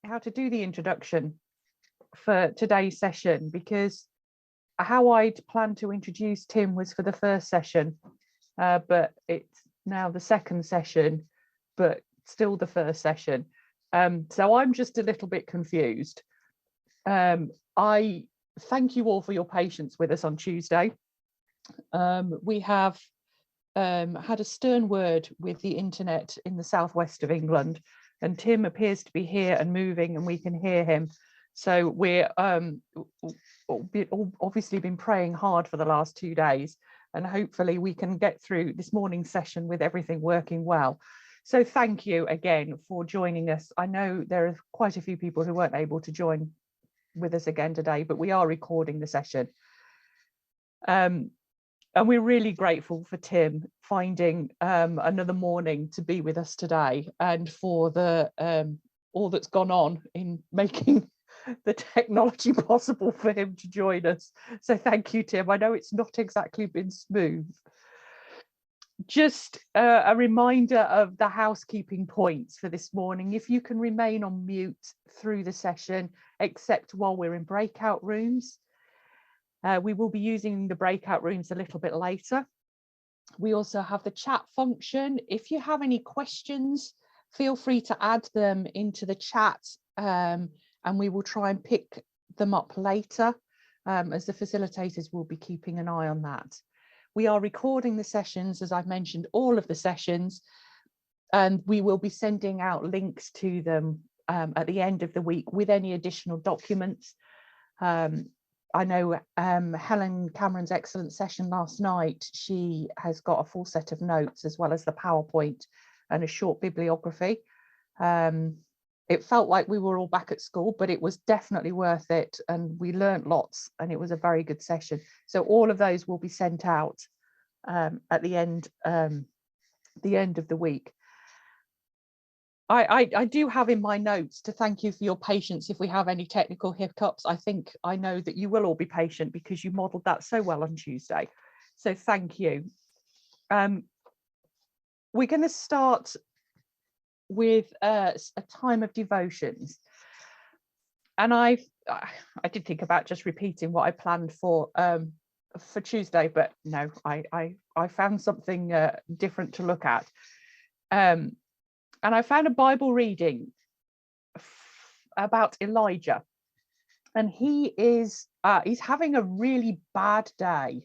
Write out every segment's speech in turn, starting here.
how to do the introduction for today's session, because how I'd planned to introduce Tim was for the first session, but it's now the second session, but still the first session. So I'm just a little bit confused. I thank you all for your patience with us on Tuesday. We have had a stern word with the internet in the southwest of England, and Tim appears to be here and moving, and we can hear him. So we're obviously been praying hard for the last 2 days, and hopefully we can get through this morning's session with everything working well. So thank you again for joining us. I know there are quite a few people who weren't able to join with us again today, but we are recording the session. And we're really grateful for Tim finding another morning to be with us today, and for the all that's gone on in making the technology possible for him to join us. So thank you, Tim. I know it's not exactly been smooth. Just a reminder of the housekeeping points for this morning. If you can remain on mute through the session, except while we're in breakout rooms. We will be using the breakout rooms a little bit later. We also have the chat function. If you have any questions, feel free to add them into the chat, and we will try and pick them up later, as the facilitators will be keeping an eye on that. We are recording the sessions, as I've mentioned, all of the sessions, and we will be sending out links to them at the end of the week with any additional documents. I know Helen Cameron's excellent session last night, she has got a full set of notes as well as the PowerPoint and a short bibliography. It felt like we were all back at school, but it was definitely worth it, and we learnt lots, and it was a very good session. So all of those will be sent out at the end of the week. I do have in my notes to thank you for your patience if we have any technical hiccups. I know that you will all be patient because you modelled that so well on Tuesday. So thank you. We're going to start with a time of devotions. And I did think about just repeating what I planned for Tuesday, but no, I found something different to look at. And I found a Bible reading about Elijah, and he's having a really bad day,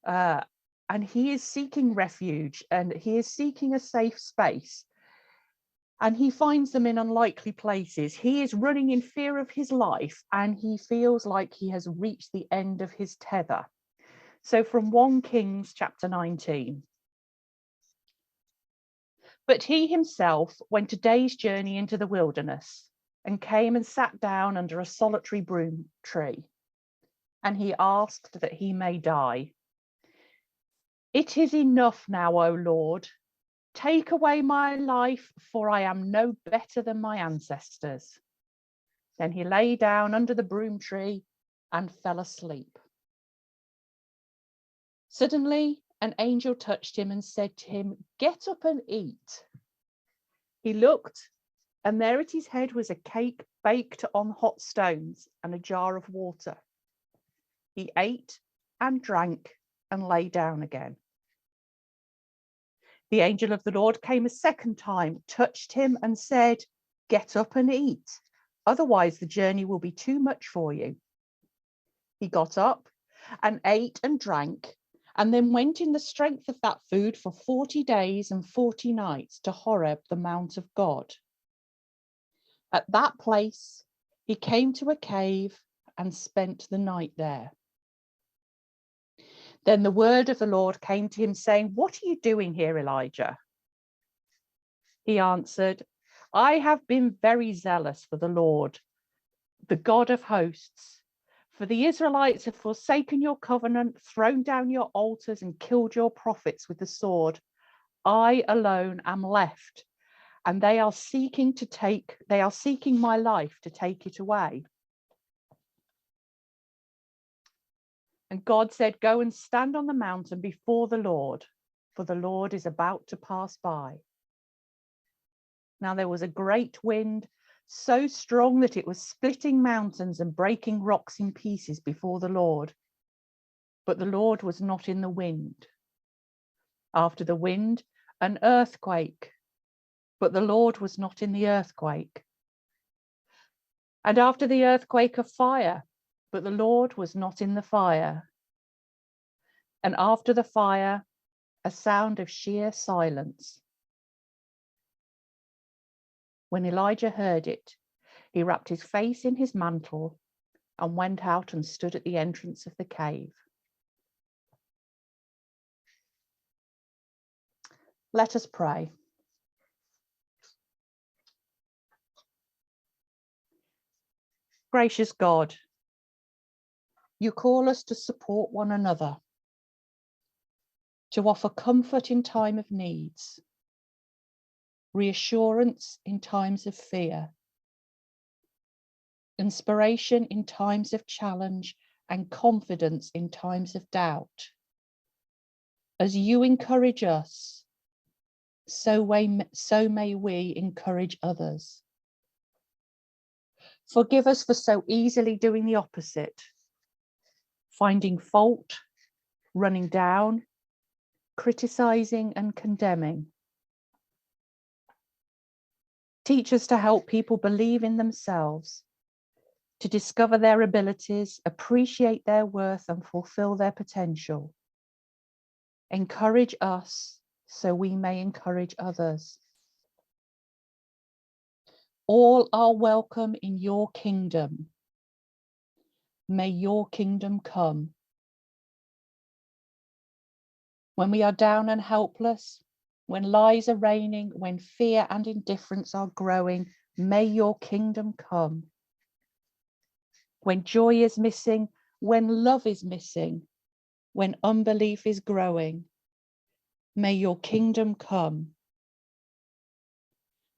and he is seeking refuge, and he is seeking a safe space, and he finds them in unlikely places. He is running in fear of his life, and he feels like he has reached the end of his tether. So from 1 Kings chapter 19. But he himself went a day's journey into the wilderness, and came and sat down under a solitary broom tree. And he asked that he may die. It is enough now, O Lord. Take away my life, for I am no better than my ancestors. Then he lay down under the broom tree and fell asleep. Suddenly, an angel touched him and said to him, "Get up and eat." He looked, and there at his head was a cake baked on hot stones and a jar of water. He ate and drank and lay down again. The angel of the Lord came a second time, touched him and said, "Get up and eat, otherwise the journey will be too much for you." He got up and ate and drank, and then went in the strength of that food for 40 days and 40 nights to Horeb, the mount of God. At that place, he came to a cave and spent the night there. Then the word of the Lord came to him, saying, "What are you doing here, Elijah?" He answered, "I have been very zealous for the Lord, the God of hosts. For the Israelites have forsaken your covenant, thrown down your altars, and killed your prophets with the sword. I alone am left, and they are seeking my life to take it away." And God said, "Go and stand on the mountain before the Lord, for the Lord is about to pass by." Now there was a great wind, so strong that it was splitting mountains and breaking rocks in pieces before the Lord. But the Lord was not in the wind. After the wind, an earthquake, but the Lord was not in the earthquake. And after the earthquake, a fire, but the Lord was not in the fire. And after the fire, a sound of sheer silence. When Elijah heard it, he wrapped his face in his mantle and went out and stood at the entrance of the cave. Let us pray. Gracious God, you call us to support one another, to offer comfort in time of needs, reassurance in times of fear, inspiration in times of challenge, and confidence in times of doubt. As you encourage us, so may we encourage others. Forgive us for so easily doing the opposite, finding fault, running down, criticizing and condemning. Teach us to help people believe in themselves, to discover their abilities, appreciate their worth and fulfill their potential. Encourage us so we may encourage others. All are welcome in your kingdom. May your kingdom come. When we are down and helpless, when lies are reigning, when fear and indifference are growing, may your kingdom come. When joy is missing, when love is missing, when unbelief is growing, may your kingdom come.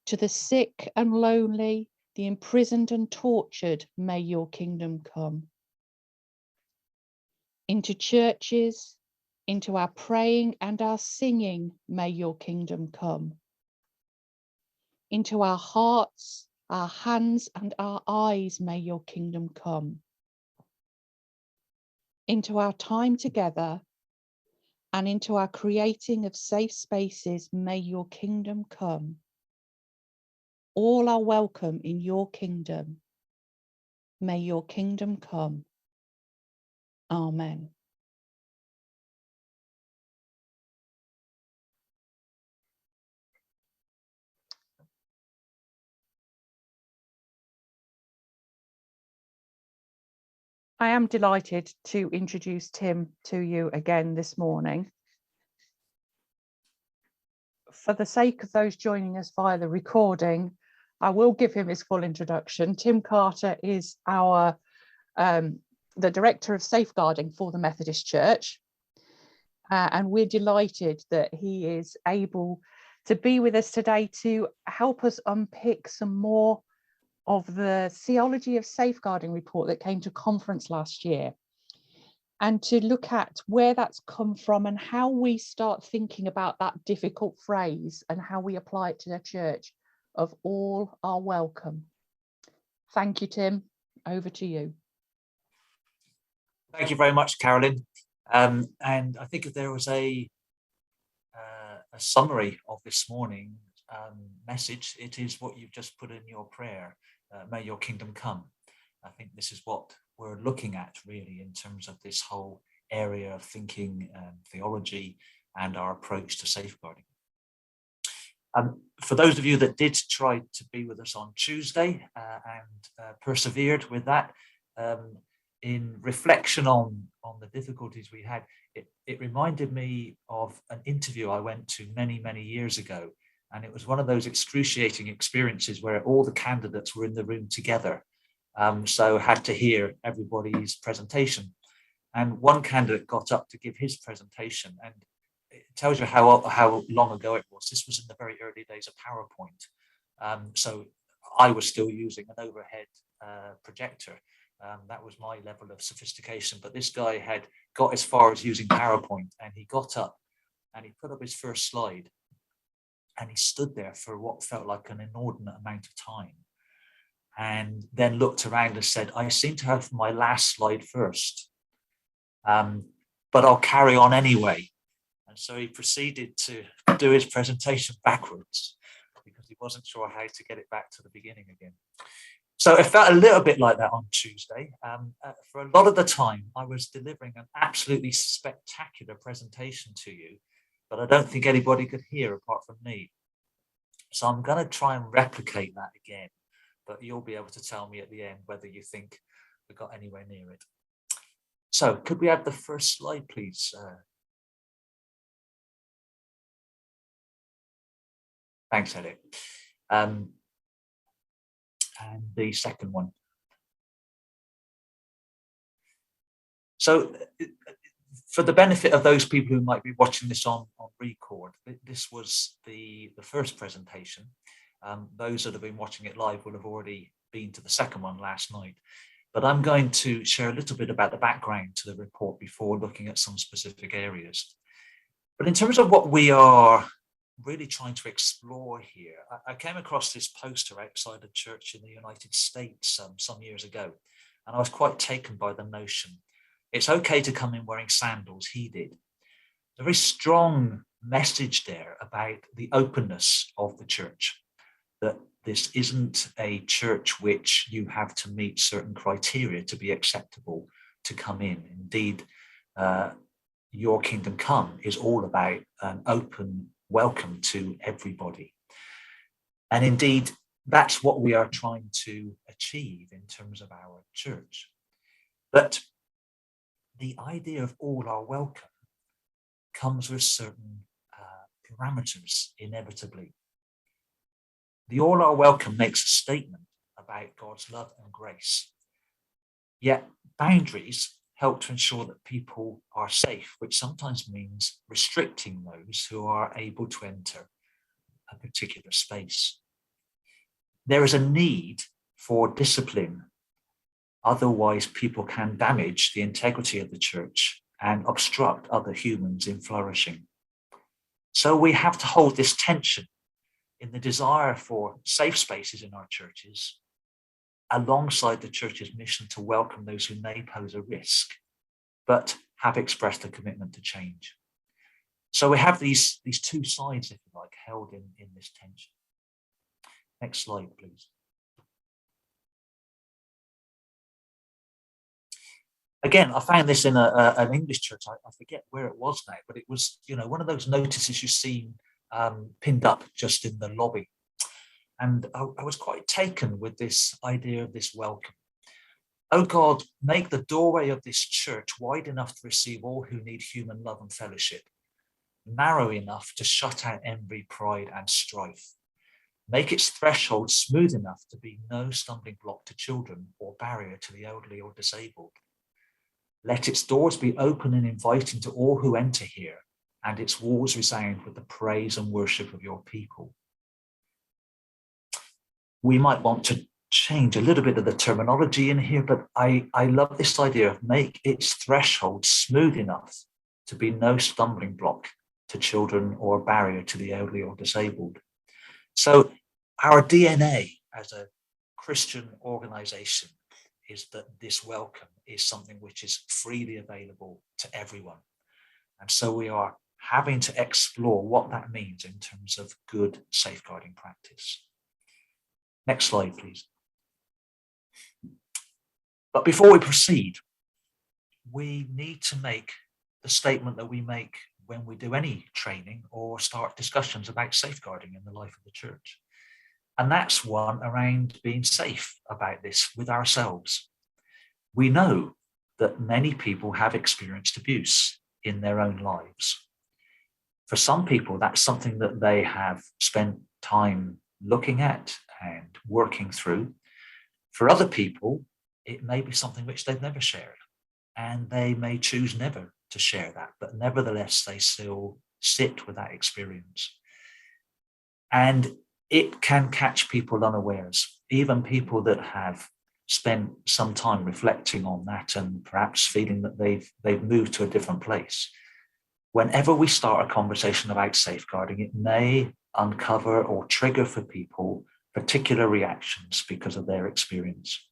To the sick and lonely, the imprisoned and tortured, may your kingdom come. Into churches, into our praying and our singing, may your kingdom come. Into our hearts, our hands and our eyes, may your kingdom come. Into our time together and into our creating of safe spaces, may your kingdom come. All are welcome in your kingdom. May your kingdom come. Amen. I am delighted to introduce Tim to you again this morning. For the sake of those joining us via the recording, I will give him his full introduction. Tim Carter is our the Director of Safeguarding for the Methodist Church. And we're delighted that he is able to be with us today to help us unpick some more of the Theology of Safeguarding report that came to conference last year, and to look at where that's come from and how we start thinking about that difficult phrase and how we apply it to the church of all are welcome. Thank you, Tim. Over to you. Thank you very much, Carolyn. And I think if there was a summary of this morning's message, it is what you've just put in your prayer. May your kingdom come. I think this is what we're looking at really in terms of this whole area of thinking, theology, and our approach to safeguarding. For those of you that did try to be with us on Tuesday and persevered with that, in reflection on the difficulties we had, it reminded me of an interview I went to many, many years ago. And it was one of those excruciating experiences where all the candidates were in the room together. So had to hear everybody's presentation. And one candidate got up to give his presentation, and it tells you how long ago it was. This was in the very early days of PowerPoint. So I was still using an overhead projector. That was my level of sophistication. But this guy had got as far as using PowerPoint, and he got up and he put up his first slide. And he stood there for what felt like an inordinate amount of time, and then looked around and said, I seem to have my last slide first, but I'll carry on anyway. And so he proceeded to do his presentation backwards because he wasn't sure how to get it back to the beginning again. So it felt a little bit like that on Tuesday. For a lot of the time, I was delivering an absolutely spectacular presentation to you, but I don't think anybody could hear apart from me. So I'm going to try and replicate that again, but you'll be able to tell me at the end whether you think we got anywhere near it. So could we have the first slide, please? Thanks, Elliot. And the second one. So for the benefit of those people who might be watching this on record, this was the first presentation. Those that have been watching it live will have already been to the second one last night. But I'm going to share a little bit about the background to the report before looking at some specific areas. But in terms of what we are really trying to explore here, I came across this poster outside a church in the United States some years ago, and I was quite taken by the notion. It's okay to come in wearing sandals, he did. A very strong message there about the openness of the church, that this isn't a church which you have to meet certain criteria to be acceptable to come in. Indeed, your kingdom come is all about an open welcome to everybody. And indeed, that's what we are trying to achieve in terms of our church. But the idea of all are welcome comes with certain parameters, inevitably. The all are welcome makes a statement about God's love and grace. Yet boundaries help to ensure that people are safe, which sometimes means restricting those who are able to enter a particular space. There is a need for discipline. Otherwise, people can damage the integrity of the church and obstruct other humans in flourishing. So we have to hold this tension in the desire for safe spaces in our churches, alongside the church's mission to welcome those who may pose a risk, but have expressed a commitment to change. So we have these two sides, if you like, held in this tension. Next slide, please. Again, I found this in an English church. I forget where it was now, but it was, one of those notices you've seen pinned up just in the lobby. And I was quite taken with this idea of this welcome. Oh God, make the doorway of this church wide enough to receive all who need human love and fellowship, narrow enough to shut out envy, pride, and strife. Make its threshold smooth enough to be no stumbling block to children or barrier to the elderly or disabled. Let its doors be open and inviting to all who enter here, and its walls resound with the praise and worship of your people. We might want to change a little bit of the terminology in here, but I love this idea of make its threshold smooth enough to be no stumbling block to children or a barrier to the elderly or disabled. So our DNA as a Christian organization is that this welcome is something which is freely available to everyone. And so we are having to explore what that means in terms of good safeguarding practice. Next slide, please. But before we proceed, we need to make the statement that we make when we do any training or start discussions about safeguarding in the life of the church. And that's one around being safe about this with ourselves. We know that many people have experienced abuse in their own lives. For some people, that's something that they have spent time looking at and working through. For other people, it may be something which they've never shared, and they may choose never to share that, but nevertheless, they still sit with that experience. And it can catch people unawares, even people that have spent some time reflecting on that and perhaps feeling that they've moved to a different place. Whenever we start a conversation about safeguarding, it may uncover or trigger for people particular reactions because of their experience.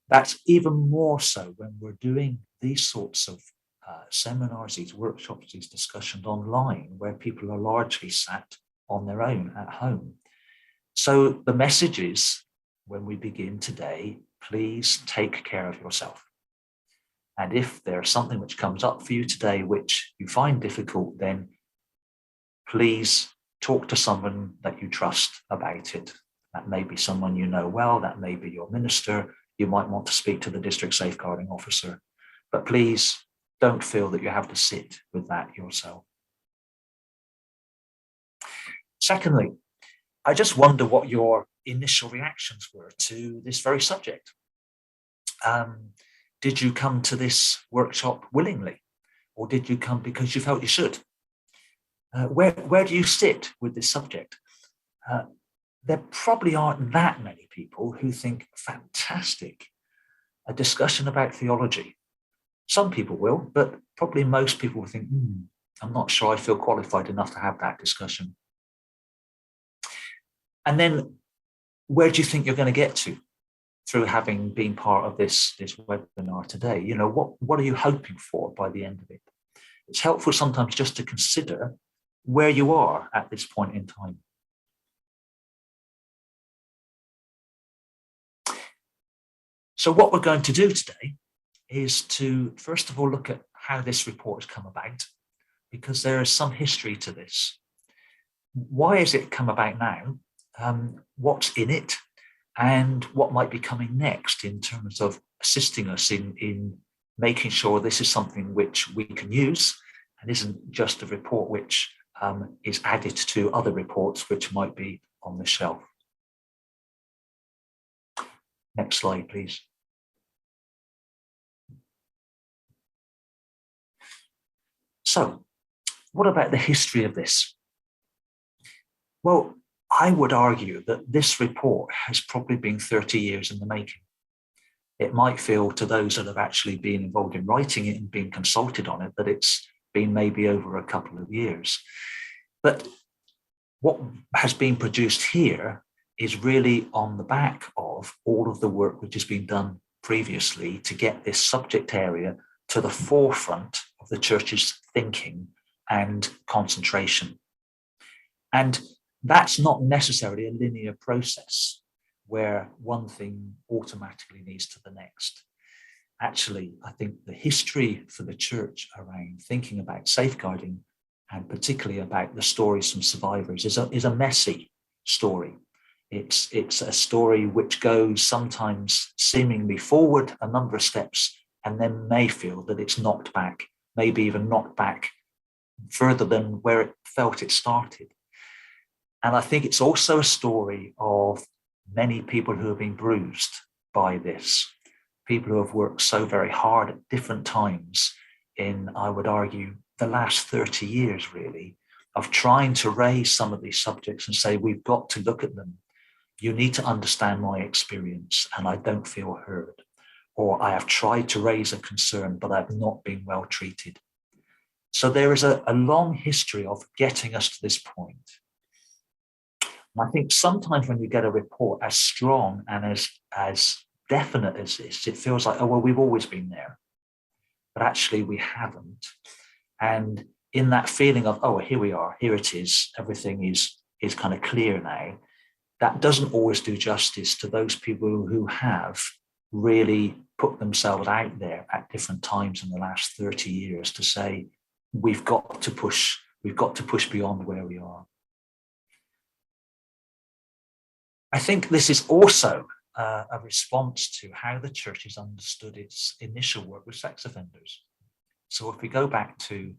That's even more so when we're doing these sorts of seminars, these workshops, these discussions online, where people are largely sat on their own at home. So the message is, when we begin today, please take care of yourself. And if there's something which comes up for you today which you find difficult, then please talk to someone that you trust about it. That may be someone you know well, that may be your minister. You might want to speak to the district safeguarding officer, but please don't feel that you have to sit with that yourself. Secondly, I just wonder what your initial reactions were to this very subject. Did you come to this workshop willingly, or did you come because you felt you should? Where do you sit with this subject? There probably aren't that many people who think, fantastic, a discussion about theology. Some people will, but probably most people will think, I'm not sure I feel qualified enough to have that discussion. And then where do you think you're going to get to through having been part of this webinar today? You know, what are you hoping for by the end of it? It's helpful sometimes just to consider where you are at this point in time. So what we're going to do today is to, first of all, look at how this report has come about, because there is some history to this. Why has it come about now? What's in it? And what might be coming next in terms of assisting us in making sure this is something which we can use and isn't just a report which is added to other reports which might be on the shelf. Next slide, please. So, what about the history of this? Well, I would argue that this report has probably been 30 years in the making. It might feel to those that have actually been involved in writing it and been consulted on it that it's been maybe over a couple of years. But what has been produced here is really on the back of all of the work which has been done previously to get this subject area to the forefront of the church's thinking and concentration. And that's not necessarily a linear process where one thing automatically leads to the next. Actually, I think the history for the church around thinking about safeguarding, and particularly about the stories from survivors, is a messy story. It's a story which goes sometimes seemingly forward a number of steps and then may feel that it's knocked back, maybe even knocked back further than where it felt it started. And I think it's also a story of many people who have been bruised by this, people who have worked so very hard at different times in, I would argue, the last 30 years, really, of trying to raise some of these subjects and say, we've got to look at them. You need to understand my experience and I don't feel heard. Or I have tried to raise a concern, but I've not been well treated. So there is a long history of getting us to this point. And I think sometimes when you get a report as strong and as definite as this, it feels like, oh, well, we've always been there. But actually we haven't. And in that feeling of, oh, here we are, here it is, everything is kind of clear now, that doesn't always do justice to those people who have really put themselves out there at different times in the last 30 years to say, we've got to push beyond where we are. I think this is also a response to how the church has understood its initial work with sex offenders. So if we go back to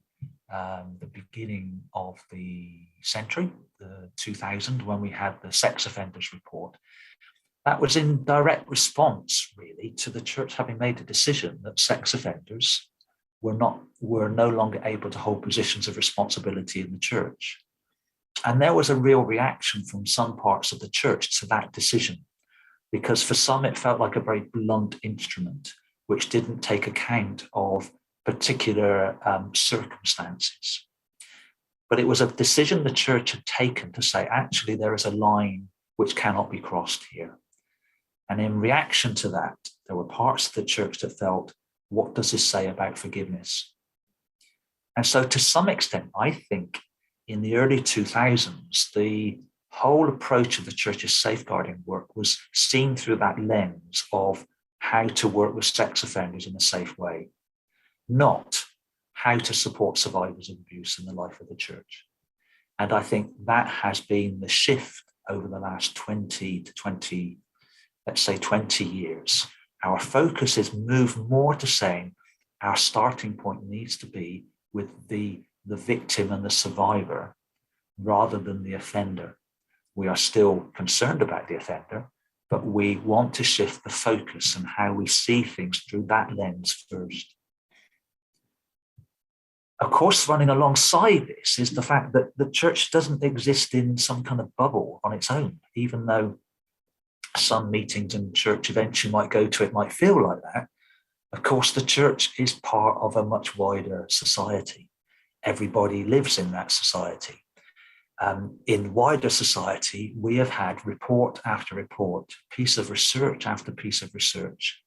the beginning of the century, the 2000, when we had the sex offenders report, that was in direct response, really, to the church having made a decision that sex offenders were no longer able to hold positions of responsibility in the church. And there was a real reaction from some parts of the church to that decision, because for some it felt like a very blunt instrument, which didn't take account of particular circumstances. But it was a decision the church had taken to say, actually, there is a line which cannot be crossed here. And in reaction to that, there were parts of the church that felt, what does this say about forgiveness? And so to some extent, I think in the early 2000s, the whole approach of the church's safeguarding work was seen through that lens of how to work with sex offenders in a safe way, not how to support survivors of abuse in the life of the church. And I think that has been the shift over the last 20 to 20, let's say 20 years. Our focus is moved more to saying our starting point needs to be with the victim and the survivor rather than the offender. We are still concerned about the offender, but we want to shift the focus and how we see things through that lens first. Of course, running alongside this is the fact that the church doesn't exist in some kind of bubble on its own, even though some meetings and church events you might go to, it might feel like that. Of course, the church is part of a much wider society. Everybody lives in that society. In wider society, we have had report after report, piece of research after piece of research,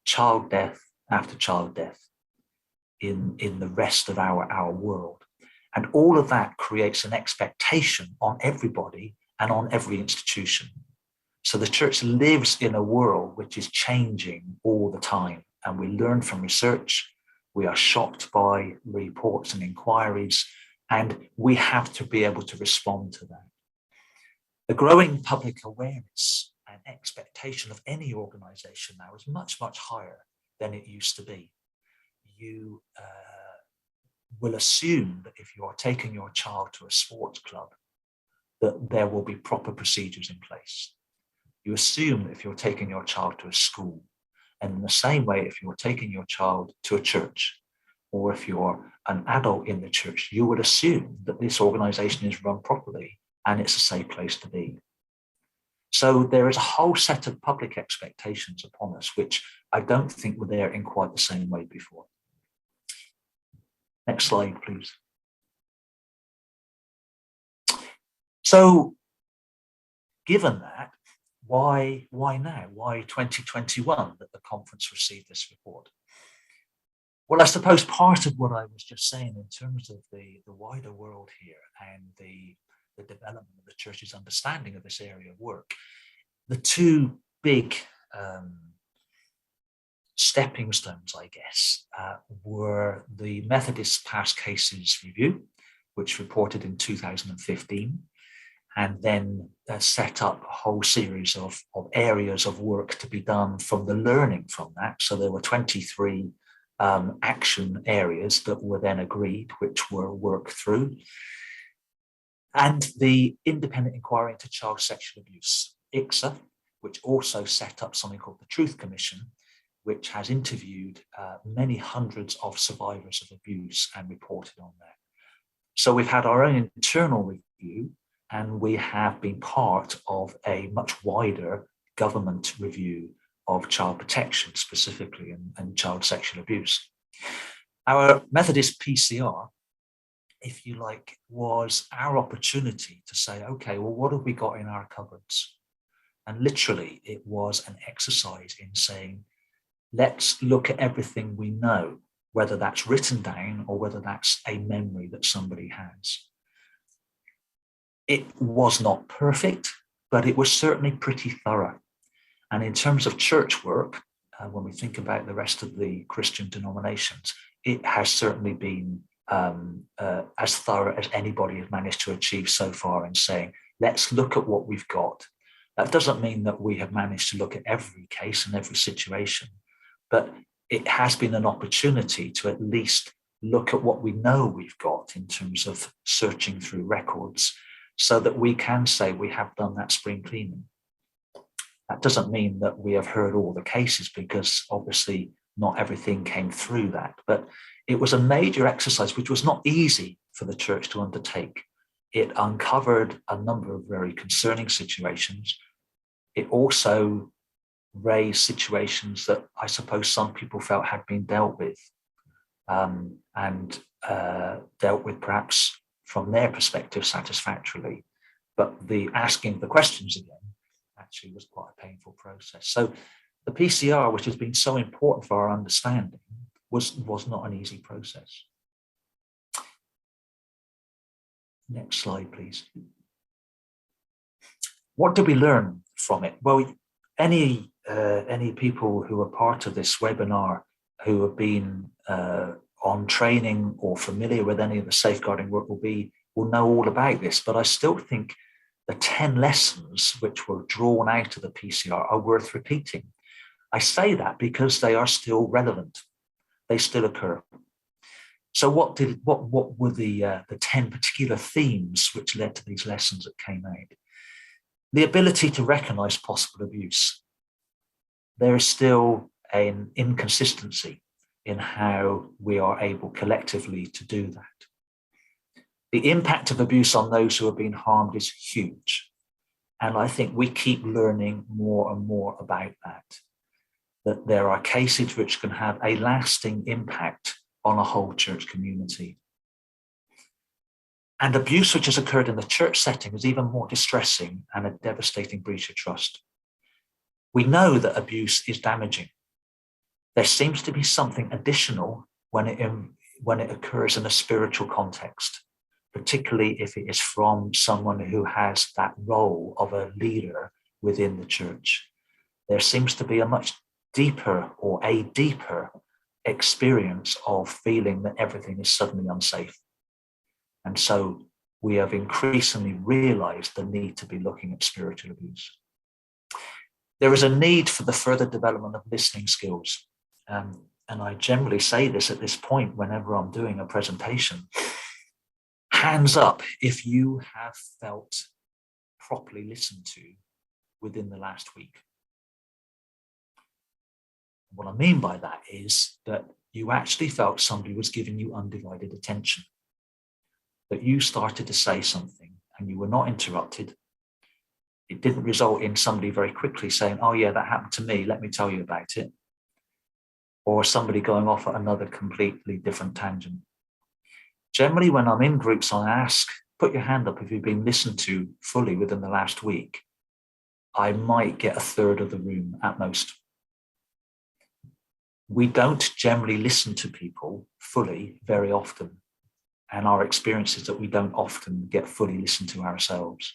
child death after child death in the rest of our world. And all of that creates an expectation on everybody and on every institution. So the church lives in a world which is changing all the time. And we learn from research, we are shocked by reports and inquiries, and we have to be able to respond to that. The growing public awareness and expectation of any organization now is much, much higher than it used to be. You will assume that if you are taking your child to a sports club, that there will be proper procedures in place. You assume that if you're taking your child to a school, and in the same way, if you're taking your child to a church, or if you're an adult in the church, you would assume that this organization is run properly and it's a safe place to be. So there is a whole set of public expectations upon us, which I don't think were there in quite the same way before. Next slide, please. So given that, why now? Why 2021 that the conference received this report? Well, I suppose part of what I was just saying in terms of the wider world here and the development of the church's understanding of this area of work, the two big stepping stones, I guess, were the Methodist Past Cases Review, which reported in 2015, and then set up a whole series of areas of work to be done from the learning from that. So there were 23 action areas that were then agreed, which were worked through. And the Independent Inquiry into Child Sexual Abuse, ICSA, which also set up something called the Truth Commission, which has interviewed many hundreds of survivors of abuse and reported on that. So we've had our own internal review, and we have been part of a much wider government review of child protection specifically and child sexual abuse. Our Methodist PCR, if you like, was our opportunity to say, okay, well, what have we got in our cupboards? And literally it was an exercise in saying, let's look at everything we know, whether that's written down or whether that's a memory that somebody has. It was not perfect, but it was certainly pretty thorough. And in terms of church work, when we think about the rest of the Christian denominations, it has certainly been as thorough as anybody has managed to achieve so far in saying, let's look at what we've got. That doesn't mean that we have managed to look at every case and every situation, but it has been an opportunity to at least look at what we know we've got in terms of searching through records so that we can say we have done that spring cleaning. That doesn't mean that we have heard all the cases because obviously not everything came through that, but it was a major exercise which was not easy for the church to undertake. It uncovered a number of very concerning situations. It also raised situations that I suppose some people felt had been dealt with and dealt with perhaps from their perspective satisfactorily. But the asking the questions again actually was quite a painful process. So the PCR, which has been so important for our understanding, was not an easy process. Next slide, please. What did we learn from it? Well, any people who are part of this webinar who have been on training or familiar with any of the safeguarding work will know all about this. But I still think the 10 lessons which were drawn out of the PCR are worth repeating. I say that because they are still relevant. They still occur. So what were the 10 particular themes which led to these lessons that came out? The ability to recognize possible abuse. There is still an inconsistency in how we are able collectively to do that. The impact of abuse on those who are being harmed is huge. And I think we keep learning more and more about that there are cases which can have a lasting impact on a whole church community. And abuse which has occurred in the church setting is even more distressing and a devastating breach of trust. We know that abuse is damaging. There seems to be something additional when it occurs in a spiritual context, particularly if it is from someone who has that role of a leader within the church. There seems to be a much deeper experience of feeling that everything is suddenly unsafe. And so we have increasingly realized the need to be looking at spiritual abuse. There is a need for the further development of listening skills. And I generally say this at this point whenever I'm doing a presentation. Hands up if you have felt properly listened to within the last week. What I mean by that is that you actually felt somebody was giving you undivided attention, that you started to say something and you were not interrupted. It didn't result in somebody very quickly saying, oh yeah, that happened to me, let me tell you about it. Or somebody going off at another completely different tangent. Generally, when I'm in groups, I ask, put your hand up if you've been listened to fully within the last week. I might get a third of the room at most. We don't generally listen to people fully very often. And our experience is that we don't often get fully listened to ourselves.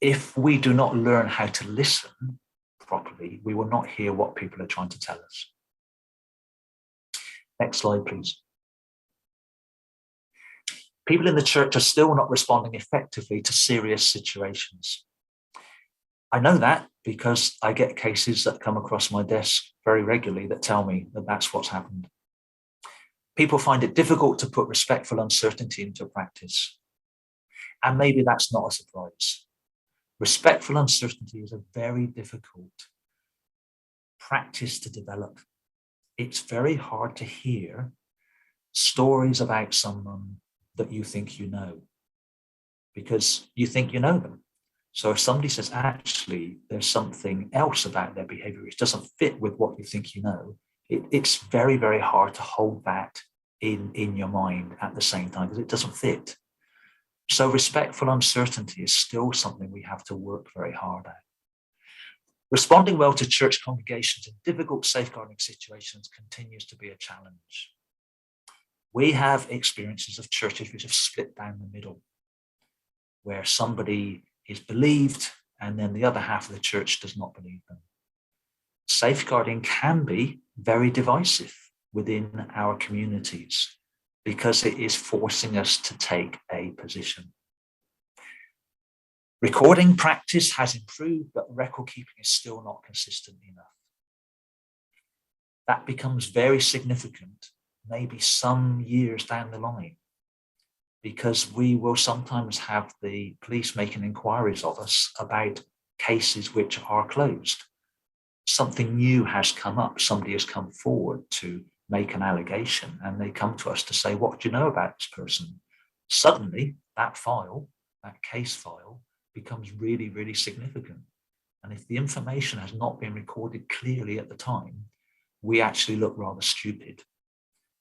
If we do not learn how to listen properly, we will not hear what people are trying to tell us. Next slide, please. People in the church are still not responding effectively to serious situations. I know that because I get cases that come across my desk very regularly that tell me that that's what's happened. People find it difficult to put respectful uncertainty into practice. And maybe that's not a surprise. Respectful uncertainty is a very difficult practice to develop. It's very hard to hear stories about someone that you think you know, because you think you know them. So if somebody says, actually, there's something else about their behavior which doesn't fit with what you think you know, it's very, very hard to hold that in your mind at the same time because it doesn't fit. So respectful uncertainty is still something we have to work very hard at. Responding well to church congregations in difficult safeguarding situations continues to be a challenge. We have experiences of churches which have split down the middle, where somebody is believed and then the other half of the church does not believe them. Safeguarding can be very divisive within our communities because it is forcing us to take a position. Recording practice has improved, but record keeping is still not consistent enough. That becomes very significant, maybe some years down the line, because we will sometimes have the police making inquiries of us about cases which are closed. Something new has come up, somebody has come forward to make an allegation, and they come to us to say, what do you know about this person? Suddenly, that file, that case file, becomes really, really significant. And if the information has not been recorded clearly at the time, we actually look rather stupid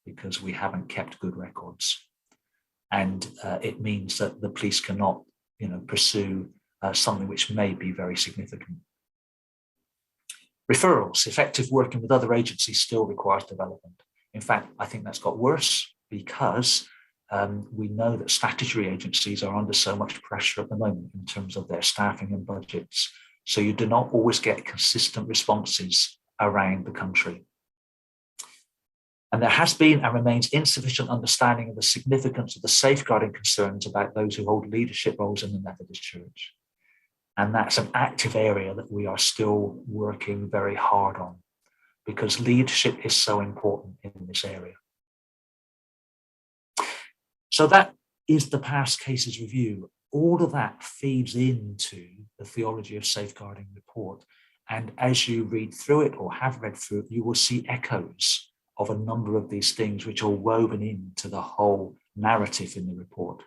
because we haven't kept good records. and it means that the police cannot, pursue something which may be very significant. Referrals, effective working with other agencies still requires development. In fact, I think that's got worse because we know that statutory agencies are under so much pressure at the moment in terms of their staffing and budgets. So you do not always get consistent responses around the country. And there has been and remains insufficient understanding of the significance of the safeguarding concerns about those who hold leadership roles in the Methodist Church. And that's an active area that we are still working very hard on, because leadership is so important in this area. So that is the past cases review. All of that feeds into the Theology of Safeguarding report. And as you read through it or have read through it, you will see echoes of a number of these things which are woven into the whole narrative in the report.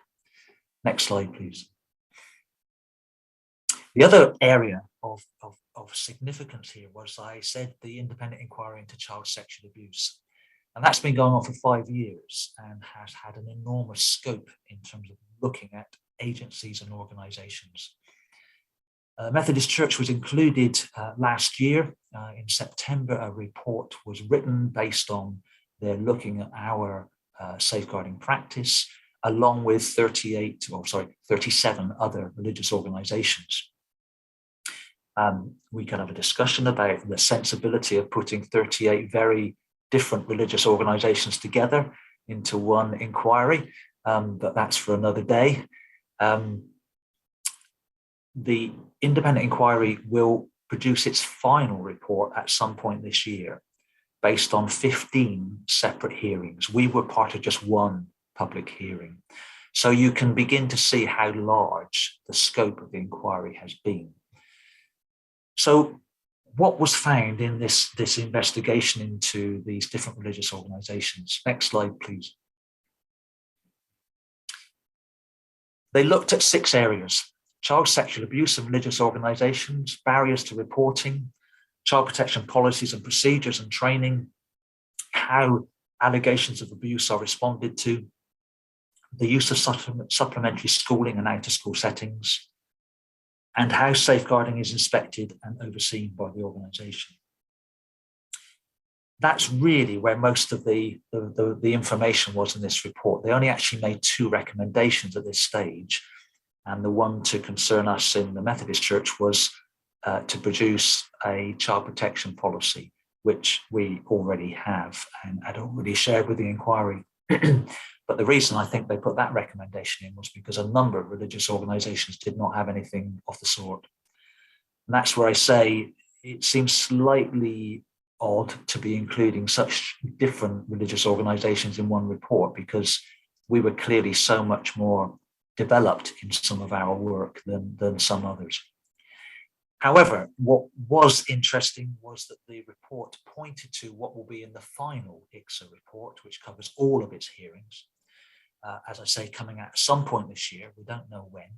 Next slide, please. The other area of significance here was, I said, the independent inquiry into child sexual abuse. And that's been going on for 5 years and has had an enormous scope in terms of looking at agencies and organisations. Methodist Church was included last year. In September, a report was written based on their looking at our safeguarding practice, along with 37 other religious organisations. We can have a discussion about the sensibility of putting 38 very different religious organisations together into one inquiry, but that's for another day. The independent inquiry will produce its final report at some point this year, based on 15 separate hearings. We were part of just one public hearing. So you can begin to see how large the scope of the inquiry has been. So what was found in this investigation into these different religious organisations? Next slide, please. They looked at 6 areas: child sexual abuse in religious organisations, barriers to reporting, child protection policies and procedures and training, how allegations of abuse are responded to, the use of supplementary schooling and out-of-school settings, and how safeguarding is inspected and overseen by the organisation. That's really where most of the information was in this report. They only actually made 2 recommendations at this stage. And the one to concern us in the Methodist Church was to produce a child protection policy, which we already have and had already shared with the inquiry. But the reason I think they put that recommendation in was because a number of religious organisations did not have anything of the sort. And that's where I say it seems slightly odd to be including such different religious organisations in one report, because we were clearly so much more developed in some of our work than some others. However, what was interesting was that the report pointed to what will be in the final ICSA report, which covers all of its hearings. As I say, coming out at some point this year, we don't know when,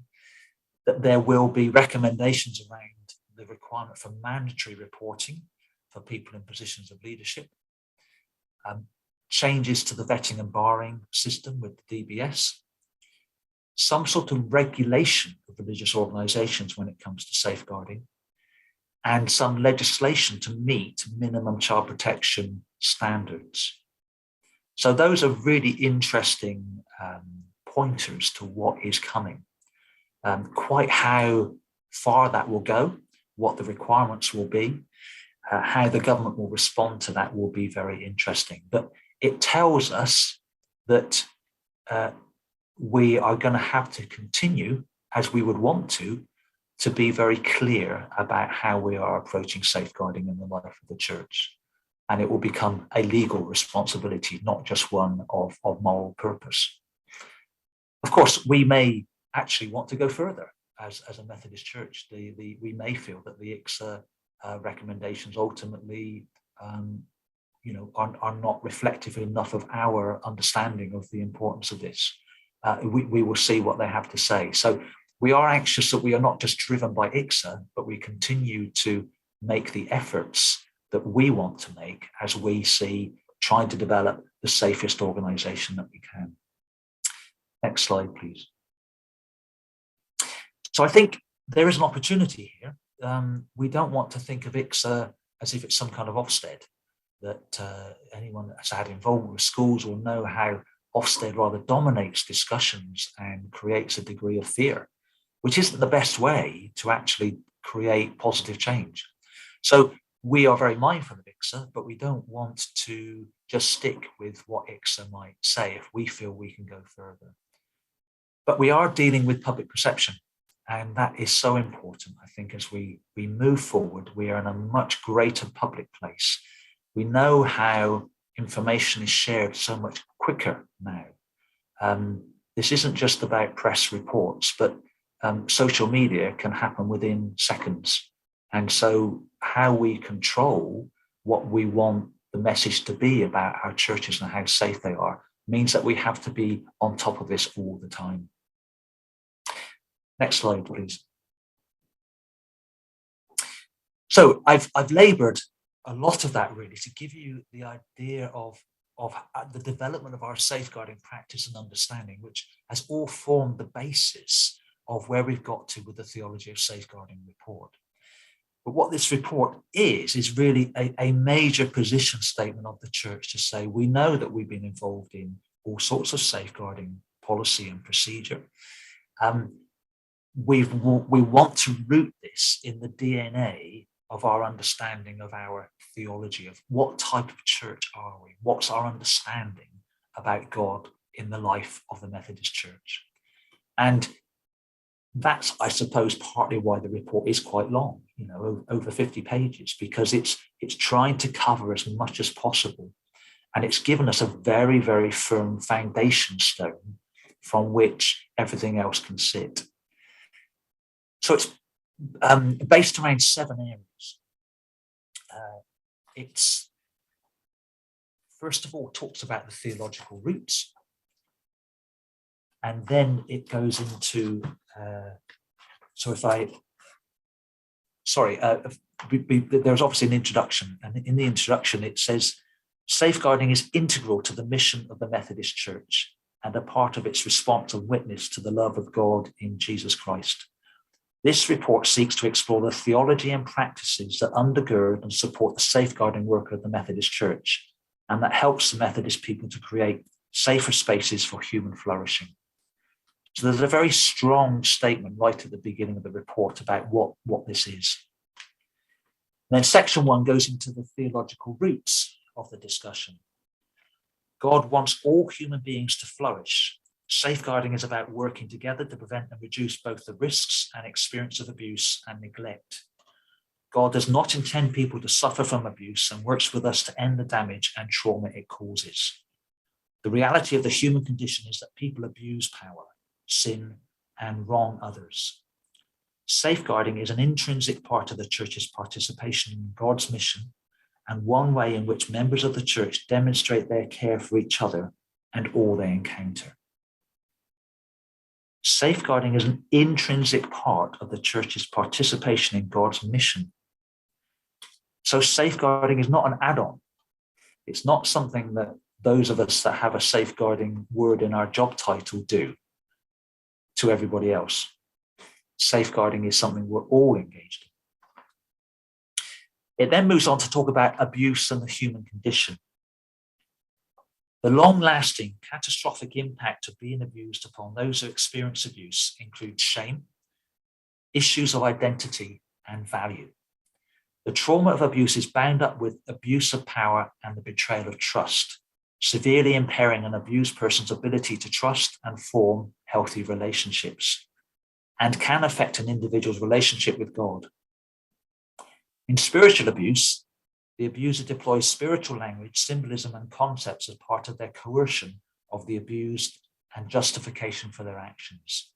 that there will be recommendations around the requirement for mandatory reporting for people in positions of leadership, changes to the vetting and barring system with the DBS, some sort of regulation of religious organisations when it comes to safeguarding, and some legislation to meet minimum child protection standards. So those are really interesting pointers to what is coming. Quite how far that will go, what the requirements will be, how the government will respond to that will be very interesting. But it tells us that we are going to have to continue, as we would want to be very clear about how we are approaching safeguarding in the life of the church. And it will become a legal responsibility, not just one of moral purpose. Of course, we may actually want to go further as a Methodist Church. We may feel that the ICSA recommendations ultimately are not reflective enough of our understanding of the importance of this. We will see what they have to say. So we are anxious that we are not just driven by ICSA, but we continue to make the efforts that we want to make as we see trying to develop the safest organisation that we can. Next slide, please. So I think there is an opportunity here. We don't want to think of ICSA as if it's some kind of Ofsted, that anyone that's had involvement with schools will know how Ofsted rather dominates discussions and creates a degree of fear, which isn't the best way to actually create positive change. So we are very mindful of ICSA, but we don't want to just stick with what ICSA might say if we feel we can go further. But we are dealing with public perception, and that is so important. I think as we move forward, we are in a much greater public place. We know how information is shared so much quicker now. This isn't just about press reports, but social media can happen within seconds. And so how we control what we want the message to be about our churches and how safe they are means that we have to be on top of this all the time. Next slide, please. So I've labored a lot of that really to give you the idea of the development of our safeguarding practice and understanding, which has all formed the basis of where we've got to with the Theology of Safeguarding Report. But what this report is really a major position statement of the church to say, we know that we've been involved in all sorts of safeguarding policy and procedure. We want to root this in the DNA of our understanding of our theology, of what type of church are we? What's our understanding about God in the life of the Methodist Church? And that's, I suppose, partly why the report is quite long, over 50 pages, because it's trying to cover as much as possible. And it's given us a very, very firm foundation stone from which everything else can sit. So it's based around 7 areas. It's, first of all, talks about the theological roots. And then it goes into, there's obviously an introduction. And in the introduction, it says, safeguarding is integral to the mission of the Methodist Church and a part of its response and witness to the love of God in Jesus Christ. This report seeks to explore the theology and practices that undergird and support the safeguarding work of the Methodist Church, and that helps the Methodist people to create safer spaces for human flourishing. So there's a very strong statement right at the beginning of the report about what this is. And then section 1 goes into the theological roots of the discussion. God wants all human beings to flourish. Safeguarding is about working together to prevent and reduce both the risks and experience of abuse and neglect. God does not intend people to suffer from abuse and works with us to end the damage and trauma it causes. The reality of the human condition is that people abuse power, sin, and wrong others. Safeguarding is an intrinsic part of the church's participation in God's mission, and one way in which members of the church demonstrate their care for each other and all they encounter. Safeguarding is an intrinsic part of the church's participation in God's mission. So safeguarding is not an add-on. It's not something that those of us that have a safeguarding word in our job title do to everybody else. Safeguarding is something we're all engaged in. It then moves on to talk about abuse and the human condition. The long-lasting, catastrophic impact of being abused upon those who experience abuse includes shame, issues of identity, and value. The trauma of abuse is bound up with abuse of power and the betrayal of trust, severely impairing an abused person's ability to trust and form healthy relationships, and can affect an individual's relationship with God. In spiritual abuse, the abuser deploys spiritual language, symbolism, and concepts as part of their coercion of the abused and justification for their actions.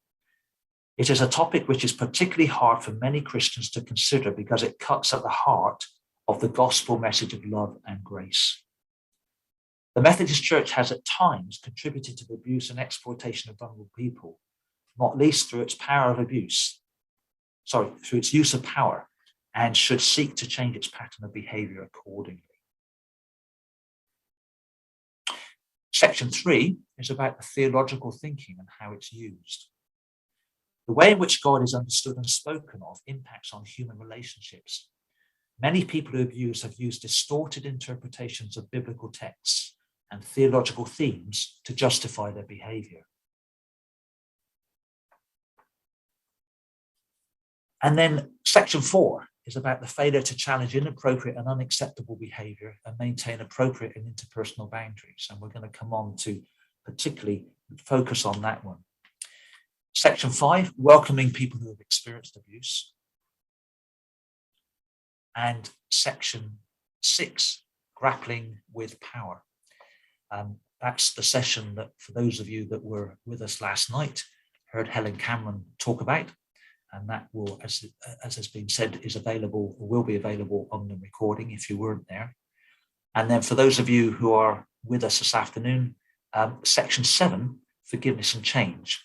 It is a topic which is particularly hard for many Christians to consider because it cuts at the heart of the gospel message of love and grace. The Methodist Church has at times contributed to the abuse and exploitation of vulnerable people, not least through its through its use of power, and should seek to change its pattern of behavior accordingly. Section 3 is about the theological thinking and how it's used. The way in which God is understood and spoken of impacts on human relationships. Many people who have used distorted interpretations of biblical texts and theological themes to justify their behavior. And then section 4 is about the failure to challenge inappropriate and unacceptable behavior and maintain appropriate and interpersonal boundaries. And we're going to come on to particularly focus on that one. Section 5, welcoming people who have experienced abuse. And section 6, grappling with power. That's the session that, for those of you that were with us last night, heard Helen Cameron talk about. And that will, as has been said, is available, or will be available on the recording if you weren't there. And then for those of you who are with us this afternoon, section 7, forgiveness and change.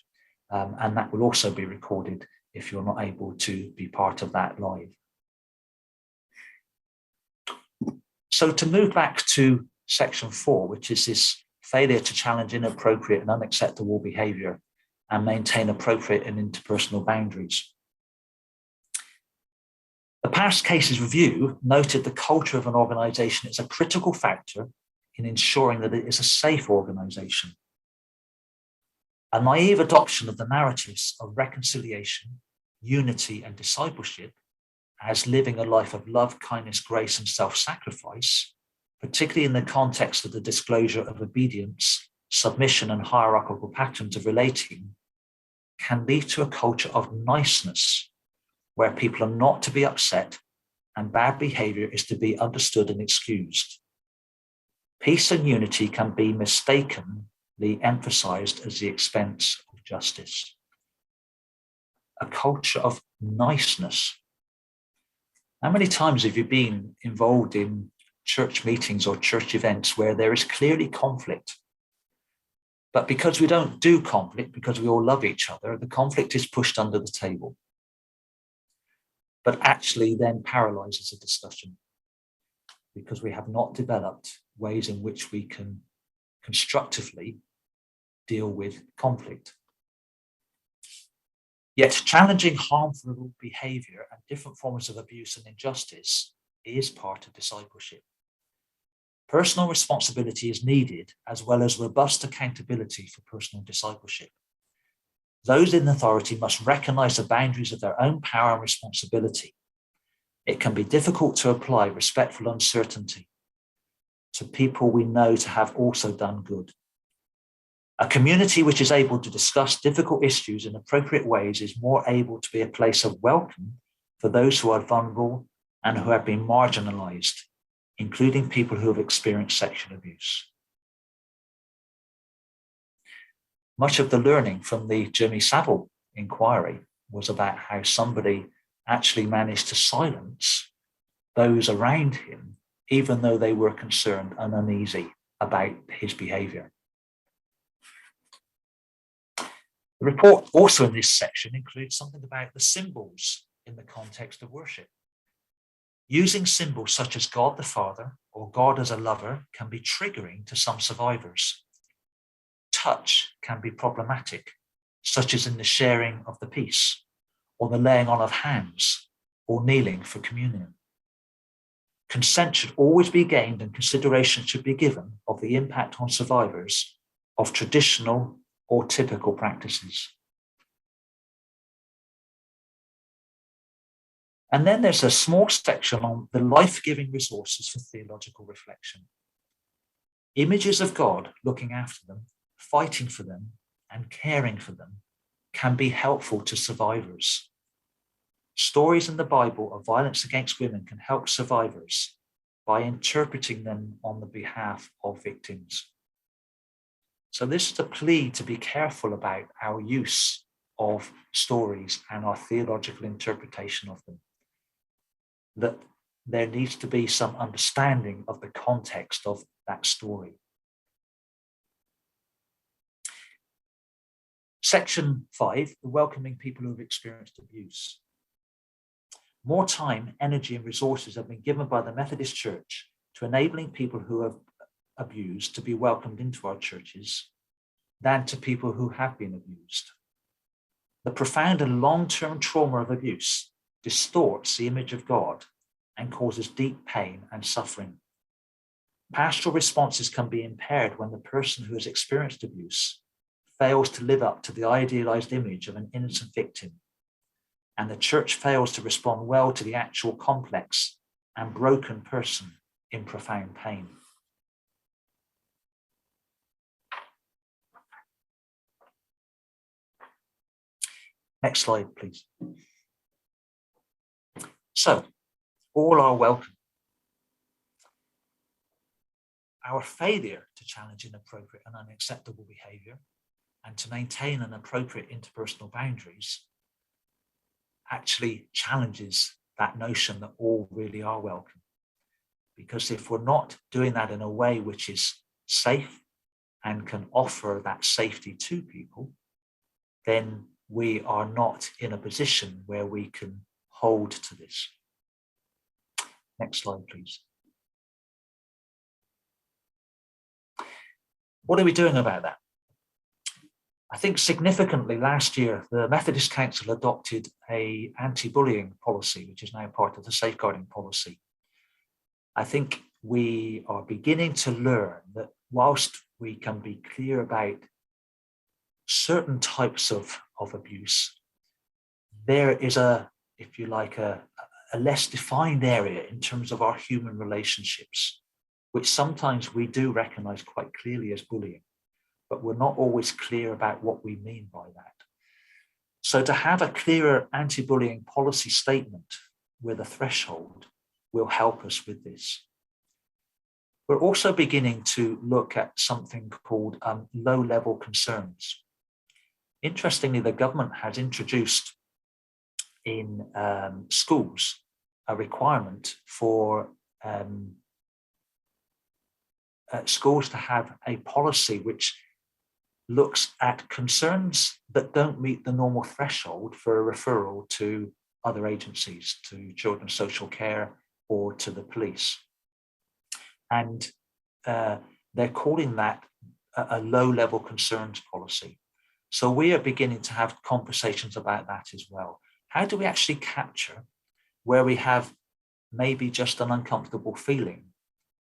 And that will also be recorded if you're not able to be part of that live. So to move back to section 4, which is this failure to challenge inappropriate and unacceptable behavior and maintain appropriate and interpersonal boundaries. The past cases review noted the culture of an organization is a critical factor in ensuring that it is a safe organization. A naive adoption of the narratives of reconciliation, unity, and discipleship as living a life of love, kindness, grace, and self-sacrifice, particularly in the context of the disclosure of obedience, submission, and hierarchical patterns of relating, can lead to a culture of niceness, where people are not to be upset and bad behavior is to be understood and excused. Peace and unity can be mistakenly emphasized as the expense of justice. A culture of niceness. How many times have you been involved in church meetings or church events where there is clearly conflict? But because we don't do conflict, because we all love each other, the conflict is pushed under the table, but actually then paralyzes the discussion because we have not developed ways in which we can constructively deal with conflict. Yet challenging harmful behavior and different forms of abuse and injustice is part of discipleship. Personal responsibility is needed, as well as robust accountability for personal discipleship. Those in authority must recognize the boundaries of their own power and responsibility. It can be difficult to apply respectful uncertainty to people we know to have also done good. A community which is able to discuss difficult issues in appropriate ways is more able to be a place of welcome for those who are vulnerable and who have been marginalized, including people who have experienced sexual abuse. Much of the learning from the Jimmy Savile inquiry was about how somebody actually managed to silence those around him, even though they were concerned and uneasy about his behavior. The report also in this section includes something about the symbols in the context of worship. Using symbols such as God the Father or God as a lover can be triggering to some survivors. Touch can be problematic, such as in the sharing of the peace, or the laying on of hands, or kneeling for communion. Consent should always be gained and consideration should be given of the impact on survivors of traditional or typical practices. And then there's a small section on the life-giving resources for theological reflection. Images of God looking after them, fighting for them, and caring for them can be helpful to survivors. Stories in the Bible of violence against women can help survivors by interpreting them on the behalf of victims. So this is a plea to be careful about our use of stories and our theological interpretation of them. That there needs to be some understanding of the context of that story. Section 5, welcoming people who have experienced abuse. More time, energy, and resources have been given by the Methodist Church to enabling people who have abused to be welcomed into our churches than to people who have been abused. The profound and long-term trauma of abuse distorts the image of God and causes deep pain and suffering. Pastoral responses can be impaired when the person who has experienced abuse fails to live up to the idealized image of an innocent victim, and the church fails to respond well to the actual complex and broken person in profound pain. Next slide, please. So, all are welcome. Our failure to challenge inappropriate and unacceptable behaviour and to maintain an appropriate interpersonal boundaries actually challenges that notion that all really are welcome. Because if we're not doing that in a way which is safe and can offer that safety to people, then we are not in a position where we can hold to this. Next slide, please. What are we doing about that? I think significantly last year, the Methodist Council adopted an anti-bullying policy, which is now part of the safeguarding policy. I think we are beginning to learn that whilst we can be clear about certain types of abuse, there is if you like, a less defined area in terms of our human relationships, which sometimes we do recognize quite clearly as bullying, but we're not always clear about what we mean by that. So to have a clearer anti-bullying policy statement with a threshold will help us with this. We're also beginning to look at something called low-level concerns. Interestingly, the government has introduced in schools a requirement for schools to have a policy which looks at concerns that don't meet the normal threshold for a referral to other agencies, to children's social care or to the police. And they're calling that a low-level concerns policy. So we are beginning to have conversations about that as well. How do we actually capture where we have maybe just an uncomfortable feeling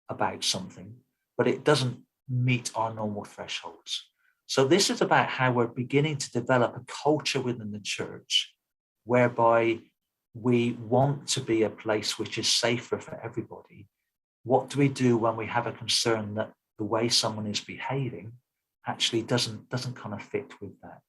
about something, but it doesn't meet our normal thresholds? So this is about how we're beginning to develop a culture within the church whereby we want to be a place which is safer for everybody. What do we do when we have a concern that the way someone is behaving actually doesn't kind of fit with that?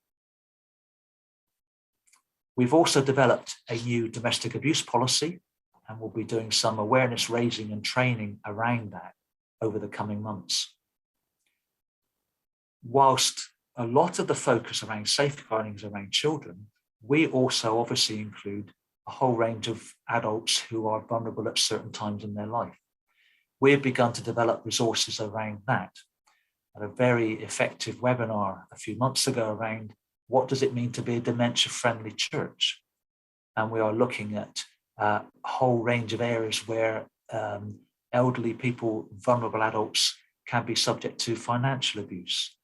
We've also developed a new domestic abuse policy, and we'll be doing some awareness raising and training around that over the coming months. Whilst a lot of the focus around safeguarding is around children, we also obviously include a whole range of adults who are vulnerable at certain times in their life. We've begun to develop resources around that. At a very effective webinar a few months ago around what does it mean to be a dementia-friendly church? And we are looking at a whole range of areas where elderly people, vulnerable adults, can be subject to financial abuse.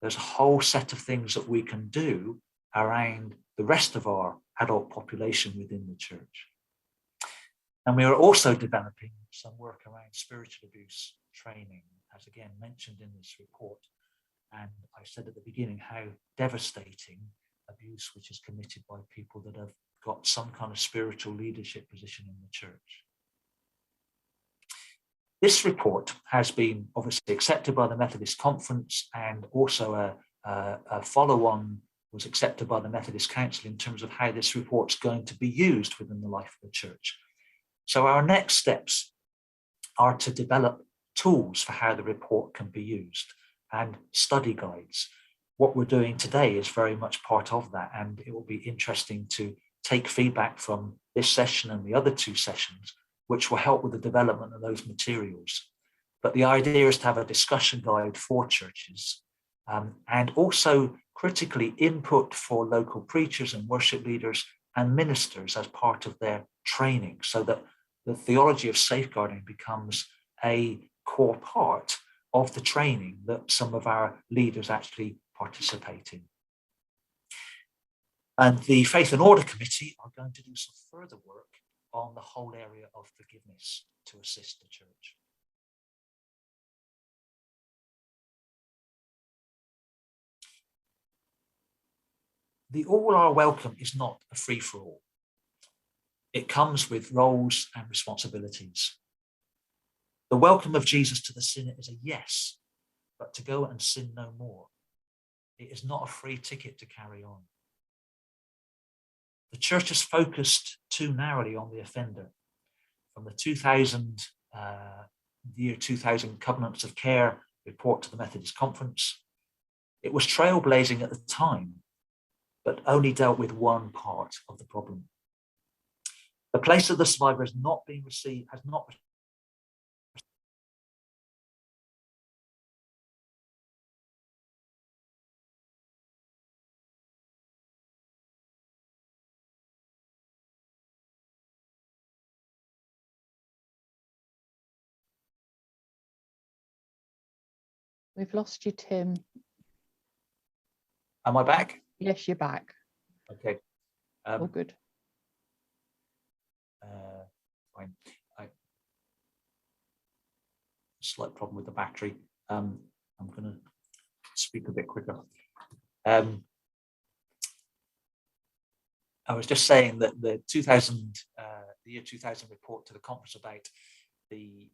There's a whole set of things that we can do around the rest of our adult population within the church. And we are also developing some work around spiritual abuse training, as again mentioned in this report. And I said at the beginning how devastating abuse which is committed by people that have got some kind of spiritual leadership position in the church. This report has been obviously accepted by the Methodist Conference, and also a follow-on was accepted by the Methodist Council in terms of how this report's going to be used within the life of the church. So our next steps are to develop tools for how the report can be used and study guides. What we're doing today is very much part of that, and it will be interesting to take feedback from this session and the other two sessions, which will help with the development of those materials. But the idea is to have a discussion guide for churches, and also critically input for local preachers and worship leaders and ministers as part of their training, so that the theology of safeguarding becomes a core part of the training that some of our leaders actually participate in. And the Faith and Order Committee are going to do some further work on the whole area of forgiveness to assist the church. The all are welcome is not a free-for-all. It comes with roles and responsibilities. The welcome of Jesus to the sinner is a yes, but to go and sin no more. It is not a free ticket to carry on. The church has focused too narrowly on the offender. From the year 2000 Covenants of Care report to the Methodist Conference, it was trailblazing at the time, but only dealt with one part of the problem. The place of the survivor has not been received, has not. We've lost you, Tim. Am I back? Yes, you're back. Okay. All good. Fine. Slight problem with the battery. I'm going to speak a bit quicker. I was just saying that the year 2000 report to the conference about the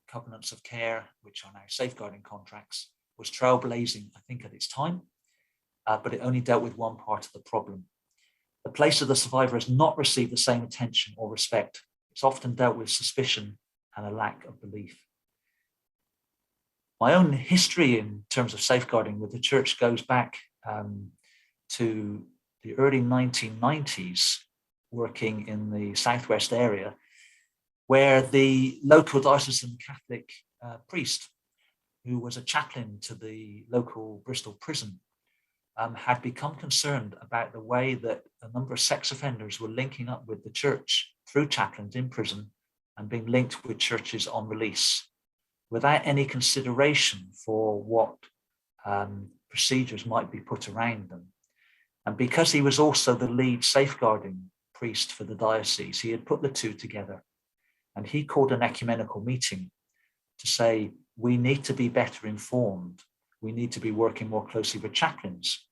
covenants of care, which are now safeguarding contracts, was trailblazing, I think, at its time, but it only dealt with one part of the problem. The place of the survivor has not received the same attention or respect. It's often dealt with suspicion and a lack of belief. My own history in terms of safeguarding with the church goes back to the early 1990s, working in the southwest area, where the local diocesan Catholic priest, who was a chaplain to the local Bristol prison, had become concerned about the way that a number of sex offenders were linking up with the church through chaplains in prison and being linked with churches on release, without any consideration for what procedures might be put around them. And because he was also the lead safeguarding priest for the diocese, he had put the two together. And he called an ecumenical meeting to say, we need to be better informed. We need to be working more closely with chaplains.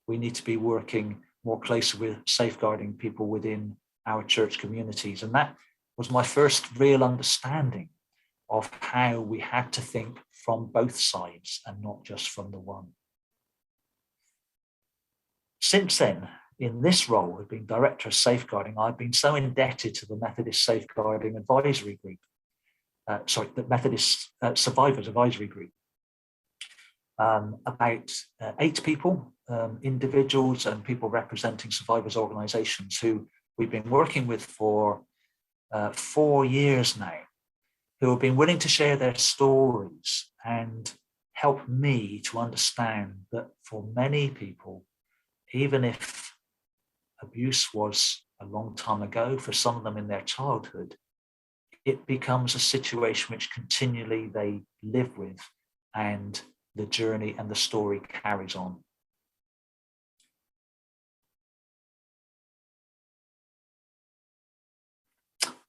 We need to be working more closely with safeguarding people within our church communities. And that was my first real understanding of how we had to think from both sides and not just from the one. Since then, in this role of being Director of Safeguarding, I've been so indebted to the Methodist Safeguarding Advisory Group, the Methodist Survivors Advisory Group. About 8 people, individuals and people representing survivors organisations who we've been working with for 4 years now, who have been willing to share their stories and help me to understand that for many people, even if abuse was a long time ago, for some of them in their childhood, it becomes a situation which continually they live with, and the journey and the story carries on.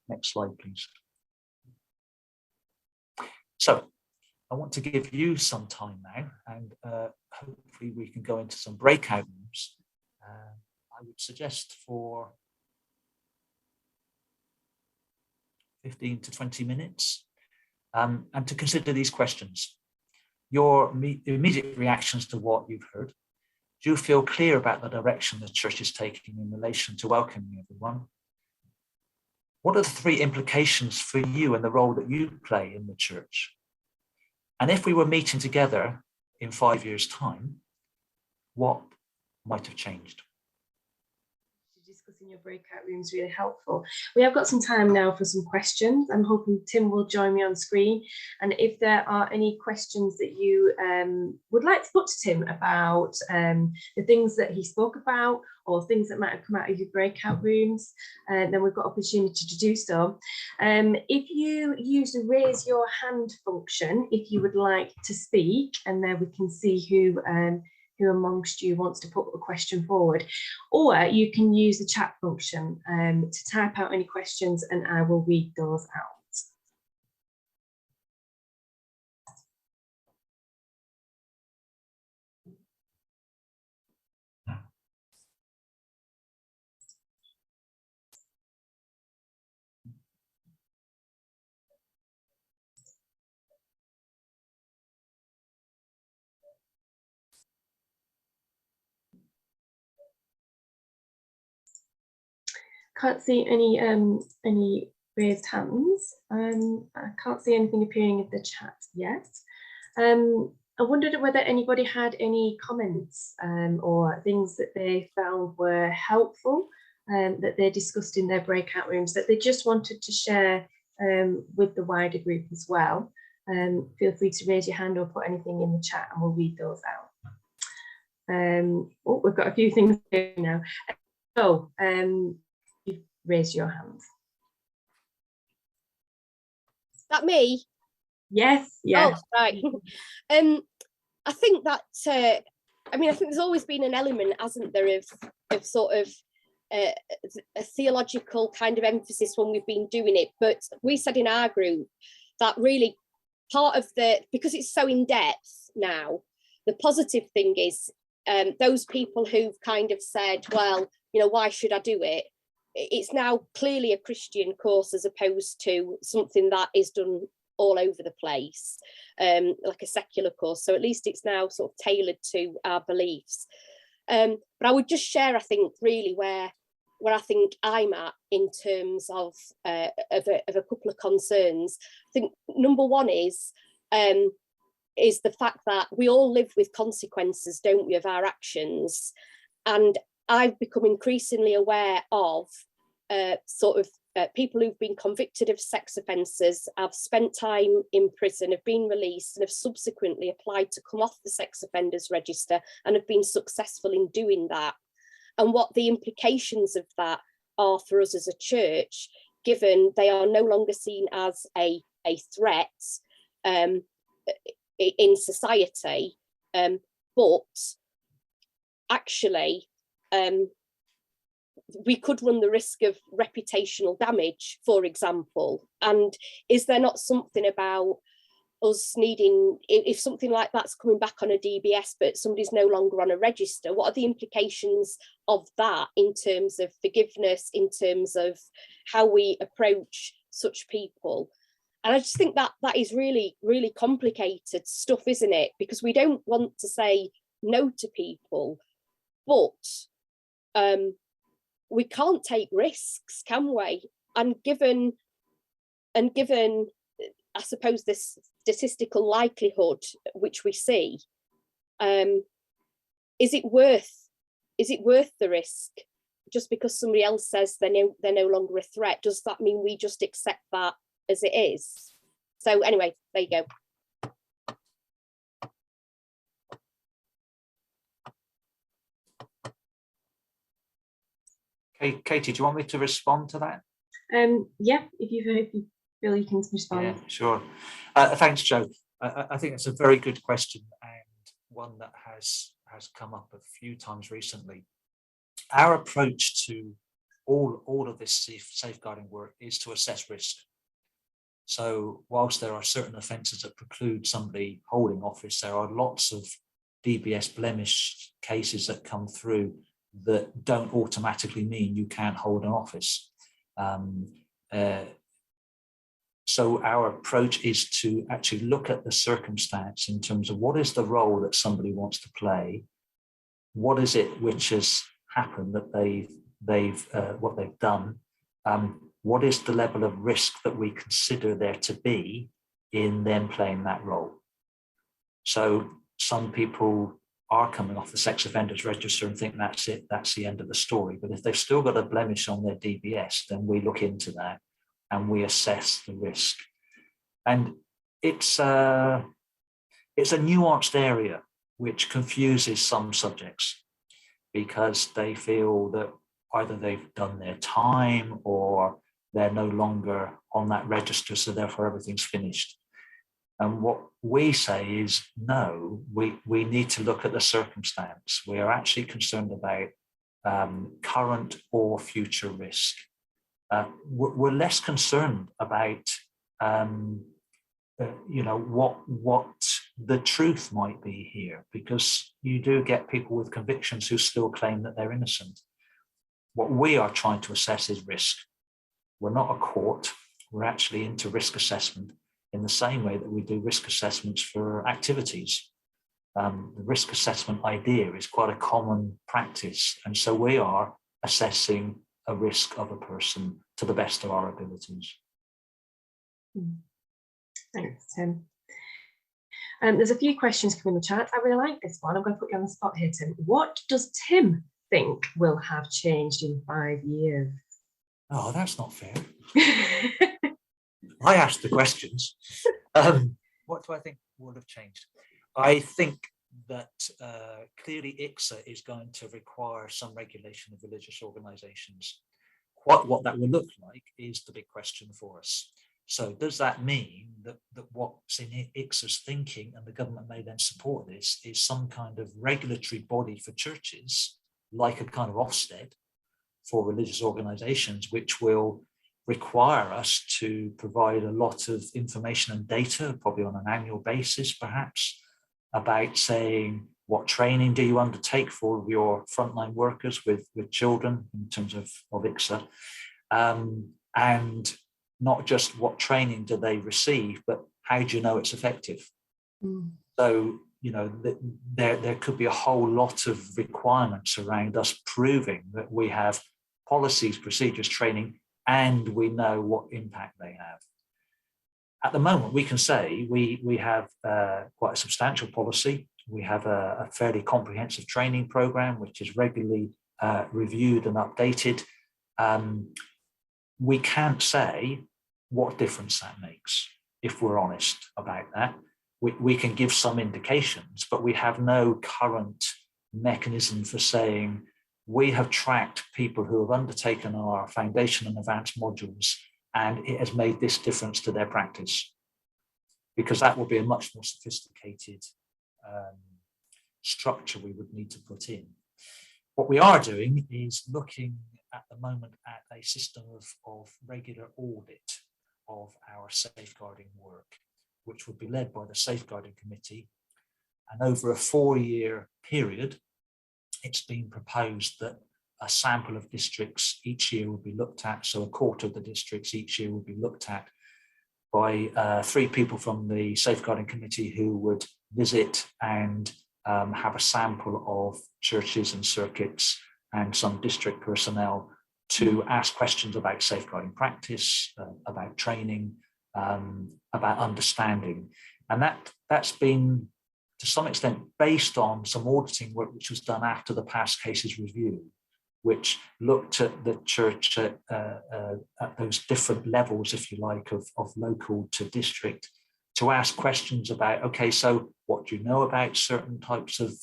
Next slide, please. So I want to give you some time now, and hopefully we can go into some breakout rooms. I would suggest for 15 to 20 minutes, and to consider these questions. Your immediate reactions to what you've heard. Do you feel clear about the direction the church is taking in relation to welcoming everyone? What are the 3 implications for you and the role that you play in the church? And if we were meeting together in 5 years' time, what might have changed? discuss in your breakout rooms really helpful. We have got some time now for some questions. I'm hoping Tim will join me on screen. And if there are any questions that you would like to put to Tim about the things that he spoke about, or things that might have come out of your breakout rooms, then we've got opportunity to do so. If you use the raise your hand function, if you would like to speak, and then we can see who amongst you wants to put a question forward, or you can use the chat function to type out any questions and I will read those out. Can't see any raised hands. I can't see anything appearing in the chat yet. I wondered whether anybody had any comments or things that they found were helpful that they discussed in their breakout rooms that they just wanted to share with the wider group as well. Feel free to raise your hand or put anything in the chat and we'll read those out. Oh, we've got a few things here now. So, raise your hand. Is that me? Yes, yes. Oh, right. I think that, I mean, I think there's always been an element, hasn't there, of sort of a theological kind of emphasis when we've been doing it. But we said in our group that really part of because it's so in depth now, the positive thing is those people who've kind of said, well, you know, why should I do it? It's now clearly a Christian course as opposed to something that is done all over the place, like a secular course. So at least it's now sort of tailored to our beliefs. But I would just share, I think, really where I think I'm at in terms of a couple of concerns. I think number one is the fact that we all live with consequences, don't we, of our actions. And I've become increasingly aware of people who've been convicted of sex offences, have spent time in prison, have been released and have subsequently applied to come off the sex offenders register and have been successful in doing that. And what the implications of that are for us as a church, given they are no longer seen as a threat in society, but actually we could run the risk of reputational damage, for example. And is there not something about us needing, if something like that's coming back on a DBS, but somebody's no longer on a register, what are the implications of that in terms of forgiveness, in terms of how we approach such people? And I just think that is really, really complicated stuff, isn't it? Because we don't want to say no to people, but we can't take risks, can we? And given, I suppose, this statistical likelihood which we see, is it worth the risk? Just because somebody else says they're no longer a threat, does that mean we just accept that as it is? So anyway, there you go. Katie, do you want me to respond to that? Yeah, if you feel you can respond. Yeah, sure. Thanks, Joe. I think it's a very good question and one that has come up a few times recently. Our approach to all of this safeguarding work is to assess risk. So whilst there are certain offences that preclude somebody holding office, there are lots of DBS blemish cases that come through that don't automatically mean you can't hold an office. So our approach is to actually look at the circumstance in terms of what is the role that somebody wants to play, what is it which has happened that what they've done, what is the level of risk that we consider there to be in them playing that role. So some people are coming off the sex offenders register and think that's it, that's the end of the story. But if they've still got a blemish on their DBS, then we look into that and we assess the risk. And it's a nuanced area which confuses some subjects, because they feel that either they've done their time or they're no longer on that register, so therefore everything's finished. And what we say is, no, we need to look at the circumstance. We are actually concerned about current or future risk. We're less concerned about what the truth might be here, because you do get people with convictions who still claim that they're innocent. What we are trying to assess is risk. We're not a court. We're actually into risk assessment in the same way that we do risk assessments for activities. The risk assessment idea is quite a common practice. And so we are assessing a risk of a person to the best of our abilities. Thanks, Tim. There's a few questions coming in the chat. I really like this one. I'm going to put you on the spot here, Tim. What does Tim think will have changed in 5 years? Oh, that's not fair. I asked the questions. What do I think would have changed? I think that clearly ICSA is going to require some regulation of religious organisations. What that will look like is the big question for us. So does that mean that what's in ICSA's thinking, and the government may then support this, is some kind of regulatory body for churches, like a kind of Ofsted for religious organisations, which will require us to provide a lot of information and data, probably on an annual basis perhaps, about saying what training do you undertake for your frontline workers with children in terms of ICSA, and not just what training do they receive, but how do you know it's effective? So, there could be a whole lot of requirements around us proving that we have policies, procedures, training, and we know what impact they have. At the moment, we can say we have quite a substantial policy. We have a fairly comprehensive training program, which is regularly reviewed and updated. We can't say what difference that makes, if we're honest about that. We can give some indications, but we have no current mechanism for saying we have tracked people who have undertaken our foundation and advanced modules, and it has made this difference to their practice, because that will be a much more sophisticated structure we would need to put in. What we are doing is looking at the moment at a system of regular audit of our safeguarding work, which would be led by the Safeguarding Committee. And over a 4-year period, it's been proposed that a sample of districts each year will be looked at. So a quarter of the districts each year will be looked at by 3 people from the Safeguarding Committee, who would visit and have a sample of churches and circuits and some district personnel to ask questions about safeguarding practice, about training, about understanding. And that's been, to some extent, based on some auditing work which was done after the past cases review, which looked at the church at those different levels, if you like, of local to district, to ask questions about, okay, so what do you know about certain types of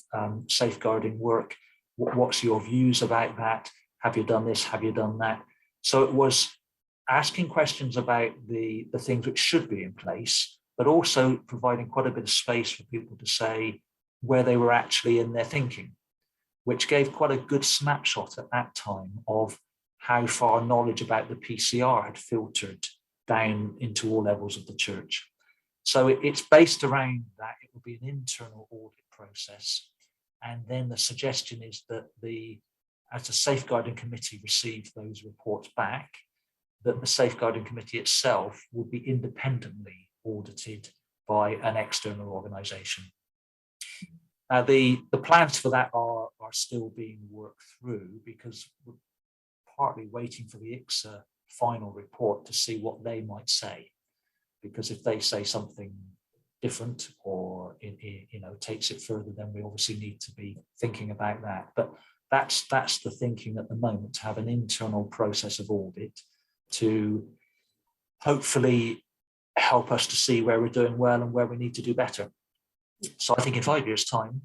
safeguarding work? What's your views about that? Have you done this? Have you done that? So it was asking questions about the things which should be in place, but also providing quite a bit of space for people to say where they were actually in their thinking, which gave quite a good snapshot at that time of how far knowledge about the PCR had filtered down into all levels of the church. So it's based around that. It will be an internal audit process. And then the suggestion is that as the Safeguarding Committee receives those reports back, that the Safeguarding Committee itself would be independently audited by an external organisation. The plans for that are still being worked through, because we're partly waiting for the ICSA final report to see what they might say. Because if they say something different or takes it further, then we obviously need to be thinking about that. But that's the thinking at the moment, to have an internal process of audit to hopefully help us to see where we're doing well and where we need to do better. So I think in 5 years' time,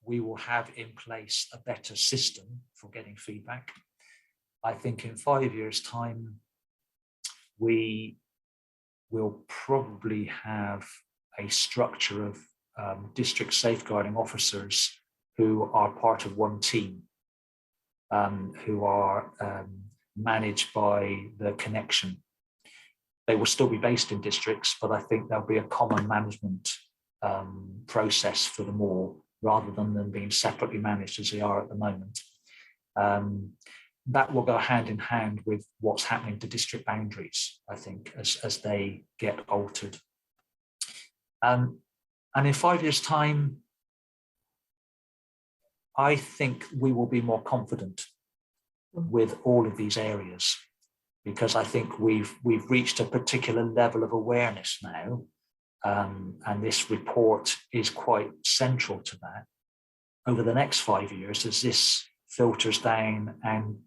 we will have in place a better system for getting feedback. I think in 5 years' time, we will probably have a structure of district safeguarding officers who are part of one team, who are managed by the connection. They will still be based in districts, but I think there'll be a common management process for them all, rather than them being separately managed as they are at the moment. That will go hand in hand with what's happening to district boundaries, I think, as they get altered. And in 5 years' time, I think we will be more confident with all of these areas, because I think we've reached a particular level of awareness now, and this report is quite central to that. Over the next 5 years, as this filters down and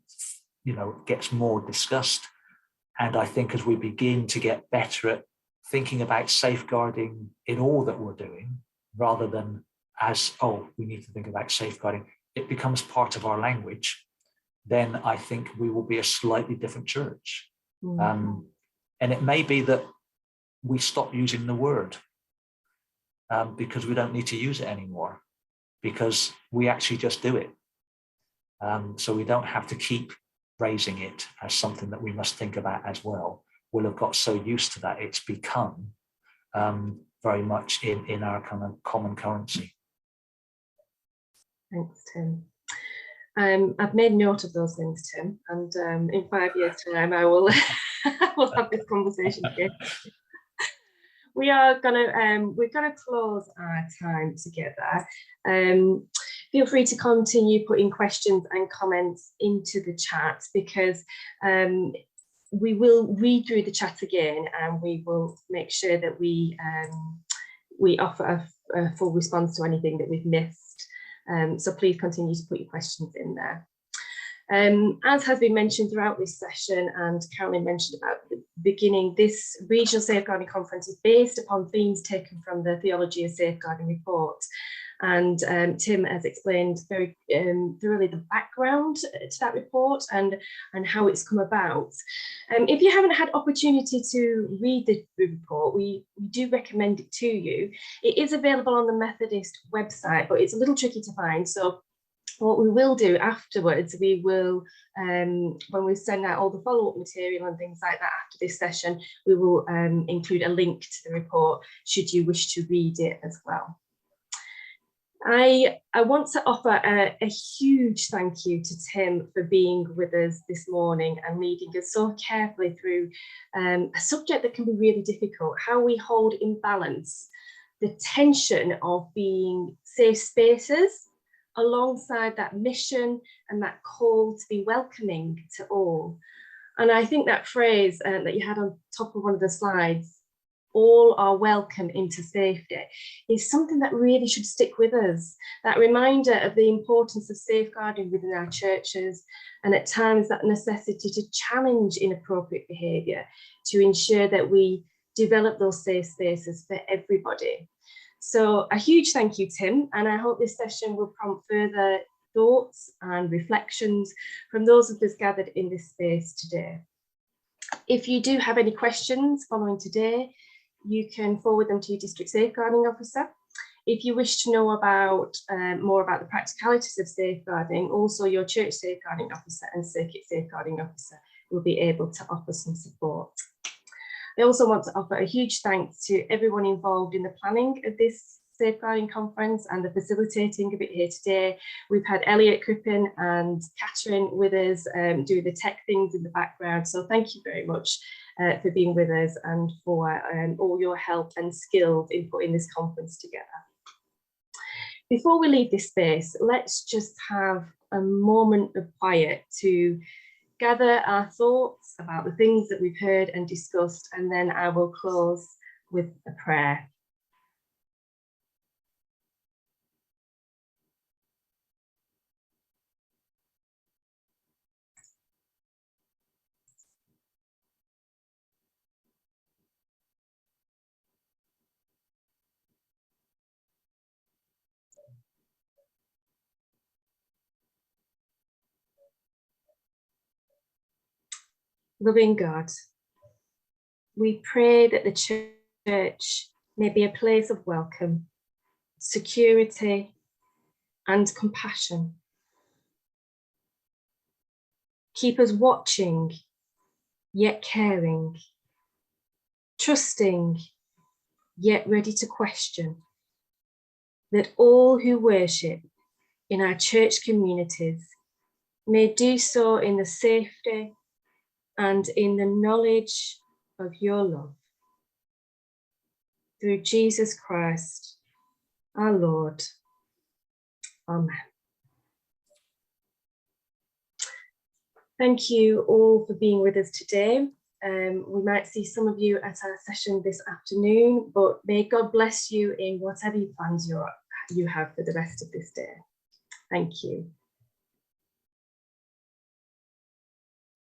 gets more discussed, and I think as we begin to get better at thinking about safeguarding in all that we're doing, rather than as, oh, we need to think about safeguarding, it becomes part of our language, then I think we will be a slightly different church. And it may be that we stop using the word because we don't need to use it anymore, because we actually just do it. So we don't have to keep raising it as something that we must think about as well. We'll have got so used to that, it's become very much in our kind of common currency. Thanks, Tim. I've made note of those things, Tim, and in 5 years' time, I will we'll have this conversation again. We're gonna close our time together. Feel free to continue putting questions and comments into the chat, because we will read through the chat again, and we will make sure that we offer a full response to anything that we've missed. So please continue to put your questions in there. As has been mentioned throughout this session, and Carolyn mentioned about at the beginning, this regional safeguarding conference is based upon themes taken from the Theology of Safeguarding Report. And Tim has explained very thoroughly the background to that report and how it's come about. If you haven't had opportunity to read the report, we do recommend it to you. It is available on the Methodist website, but it's a little tricky to find. So what we will do afterwards, we will, when we send out all the follow-up material and things like that after this session, we will include a link to the report should you wish to read it as well. I want to offer a huge thank you to Tim for being with us this morning and leading us so carefully through a subject that can be really difficult, how we hold in balance the tension of being safe spaces alongside that mission and that call to be welcoming to all. And I think that phrase that you had on top of one of the slides, all are welcome into safety, is something that really should stick with us. That reminder of the importance of safeguarding within our churches, and at times that necessity to challenge inappropriate behaviour to ensure that we develop those safe spaces for everybody. So a huge thank you, Tim, and I hope this session will prompt further thoughts and reflections from those of us gathered in this space today. If you do have any questions following today, you can forward them to your district safeguarding officer. If you wish to know about more about the practicalities of safeguarding, also your church safeguarding officer and circuit safeguarding officer will be able to offer some support. I also want to offer a huge thanks to everyone involved in the planning of this safeguarding conference and the facilitating of it here today. We've had Elliot Crippen and Catherine with us doing the tech things in the background. So thank you very much for being with us and for all your help and skills in putting this conference together. Before we leave this space, let's just have a moment of quiet to gather our thoughts about the things that we've heard and discussed, and then I will close with a prayer. Loving God, we pray that the church may be a place of welcome, security, and compassion. Keep us watching, yet caring, trusting, yet ready to question, that all who worship in our church communities may do so in the safety and in the knowledge of your love. Through Jesus Christ, our Lord. Amen. Thank you all for being with us today. We might see some of you at our session this afternoon, but may God bless you in whatever plans you have for the rest of this day. Thank you.